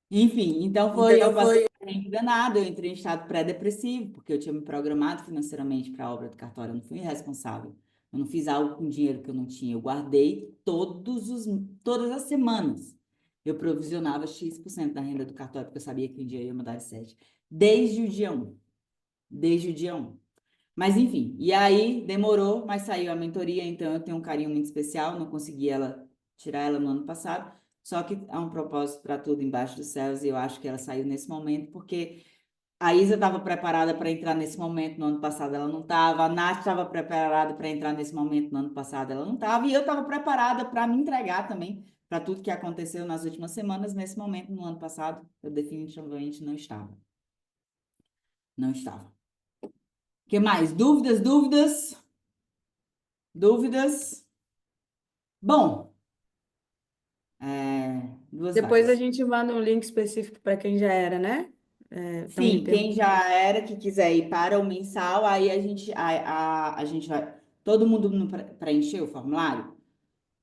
Speaker 1: Enfim, então eu passei um perrengue danado, eu entrei em estado pré-depressivo, porque eu tinha me programado financeiramente para a obra do cartório, eu não fui irresponsável. Eu não fiz algo com dinheiro que eu não tinha, eu guardei todas as semanas. Eu provisionava X% da renda do cartório, porque eu sabia que um dia eu ia mudar de sede. Desde o dia 1. Desde o dia 1. Mas, enfim, e aí demorou, mas saiu a mentoria, então eu tenho um carinho muito especial, não consegui tirar ela no ano passado, só que há um propósito para tudo embaixo dos céus, e eu acho que ela saiu nesse momento, porque a Isa estava preparada para entrar nesse momento, no ano passado ela não estava, a Nath estava preparada para entrar nesse momento, no ano passado ela não estava, e eu estava preparada para me entregar também para tudo que aconteceu nas últimas semanas, nesse momento, no ano passado, eu definitivamente não estava. Não estava. O que mais? Dúvidas? Bom,
Speaker 2: Depois a
Speaker 1: vagas.
Speaker 2: gente manda um link específico para quem já era, né?
Speaker 1: Sim, quem já era, que quiser ir para o mensal, aí a gente vai. Todo mundo preencher o formulário?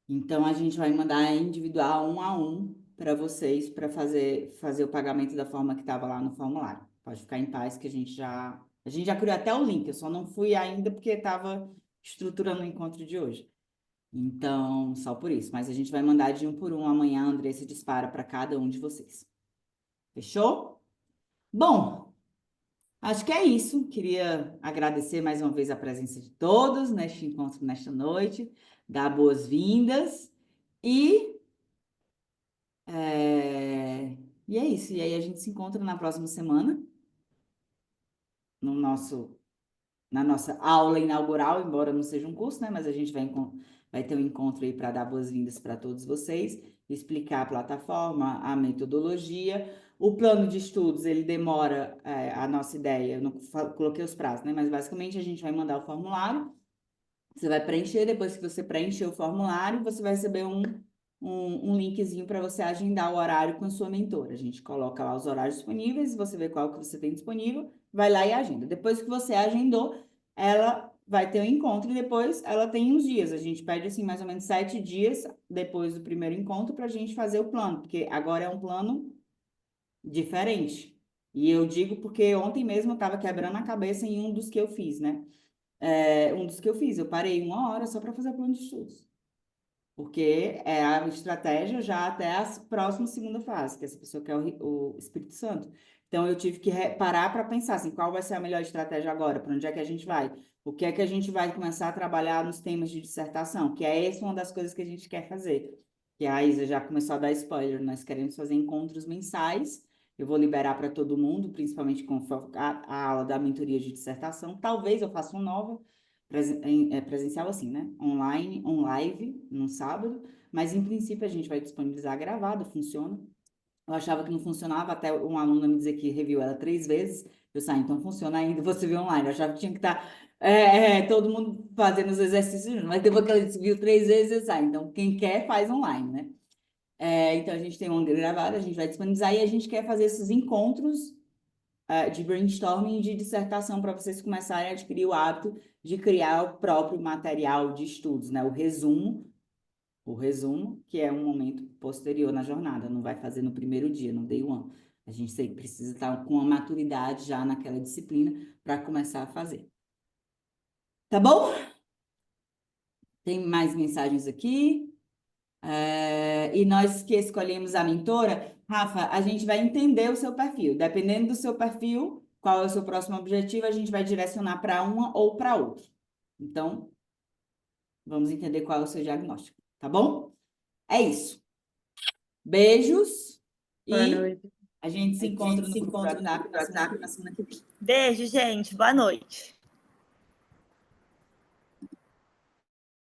Speaker 1: Então a gente vai mandar individual, um a um, para vocês, para fazer o pagamento da forma que estava lá no formulário. Pode ficar em paz que a gente já criou até o link, eu só não fui ainda porque estava estruturando o encontro de hoje. Então, só por isso. Mas a gente vai mandar de um por um. Amanhã a Andressa dispara para cada um de vocês. Fechou? Bom, acho que é isso. Queria agradecer mais uma vez a presença de todos neste encontro, nesta noite. Dar boas-vindas. E é isso. E aí a gente se encontra na próxima semana, na nossa aula inaugural, embora não seja um curso, né? Mas a gente vai ter um encontro aí para dar boas-vindas para todos vocês, explicar a plataforma, a metodologia. O plano de estudos, ele demora, a nossa ideia, eu não coloquei os prazos, né? Mas basicamente a gente vai mandar o formulário, você vai preencher, depois que você preencher o formulário, você vai receber um linkzinho para você agendar o horário com a sua mentora. A gente coloca lá os horários disponíveis, você vê qual que você tem disponível, vai lá e agenda. Depois que você agendou, ela vai ter um encontro e depois ela tem uns dias. A gente pede, assim, mais ou menos 7 dias depois do primeiro encontro para a gente fazer o plano, porque agora é um plano diferente. E eu digo porque ontem mesmo eu estava quebrando a cabeça em um dos que eu fiz, né? Eu parei 1 hora só para fazer o plano de estudos. Porque é a estratégia já até a próxima segunda fase, que essa pessoa quer o Espírito Santo. Então, eu tive que parar para pensar assim, qual vai ser a melhor estratégia agora? Para onde é que a gente vai? O que é que a gente vai começar a trabalhar nos temas de dissertação? Que é essa uma das coisas que a gente quer fazer. Que a Isa já começou a dar spoiler, nós queremos fazer encontros mensais. Eu vou liberar para todo mundo, principalmente com a aula da mentoria de dissertação. Talvez eu faça uma nova, presencial assim, né? Online, on live, no sábado, mas em princípio a gente vai disponibilizar gravado, funciona. Eu achava que não funcionava, até uma aluna me dizer que reviu ela 3 vezes. Eu disse, então funciona ainda, você viu online. Eu achava que tinha que estar todo mundo fazendo os exercícios juntos, mas depois que ela viu 3 vezes, eu disse, então quem quer faz online, né? Então a gente tem uma gravada, a gente vai disponibilizar e a gente quer fazer esses encontros de brainstorming e de dissertação para vocês começarem a adquirir o hábito de criar o próprio material de estudos, né? O resumo, que é um momento posterior na jornada, não vai fazer no primeiro dia, no day one. A gente precisa estar com a maturidade já naquela disciplina para começar a fazer. Tá bom? Tem mais mensagens aqui. E nós que escolhemos a mentora, Rafa, a gente vai entender o seu perfil. Dependendo do seu perfil, qual é o seu próximo objetivo, a gente vai direcionar para uma ou para outra. Então, vamos entender qual é o seu diagnóstico, tá bom? É isso. Beijos
Speaker 2: Boa
Speaker 1: e
Speaker 2: noite.
Speaker 1: a gente se encontra no grupo do WhatsApp na semana que vem.
Speaker 3: Beijo, gente. Boa noite.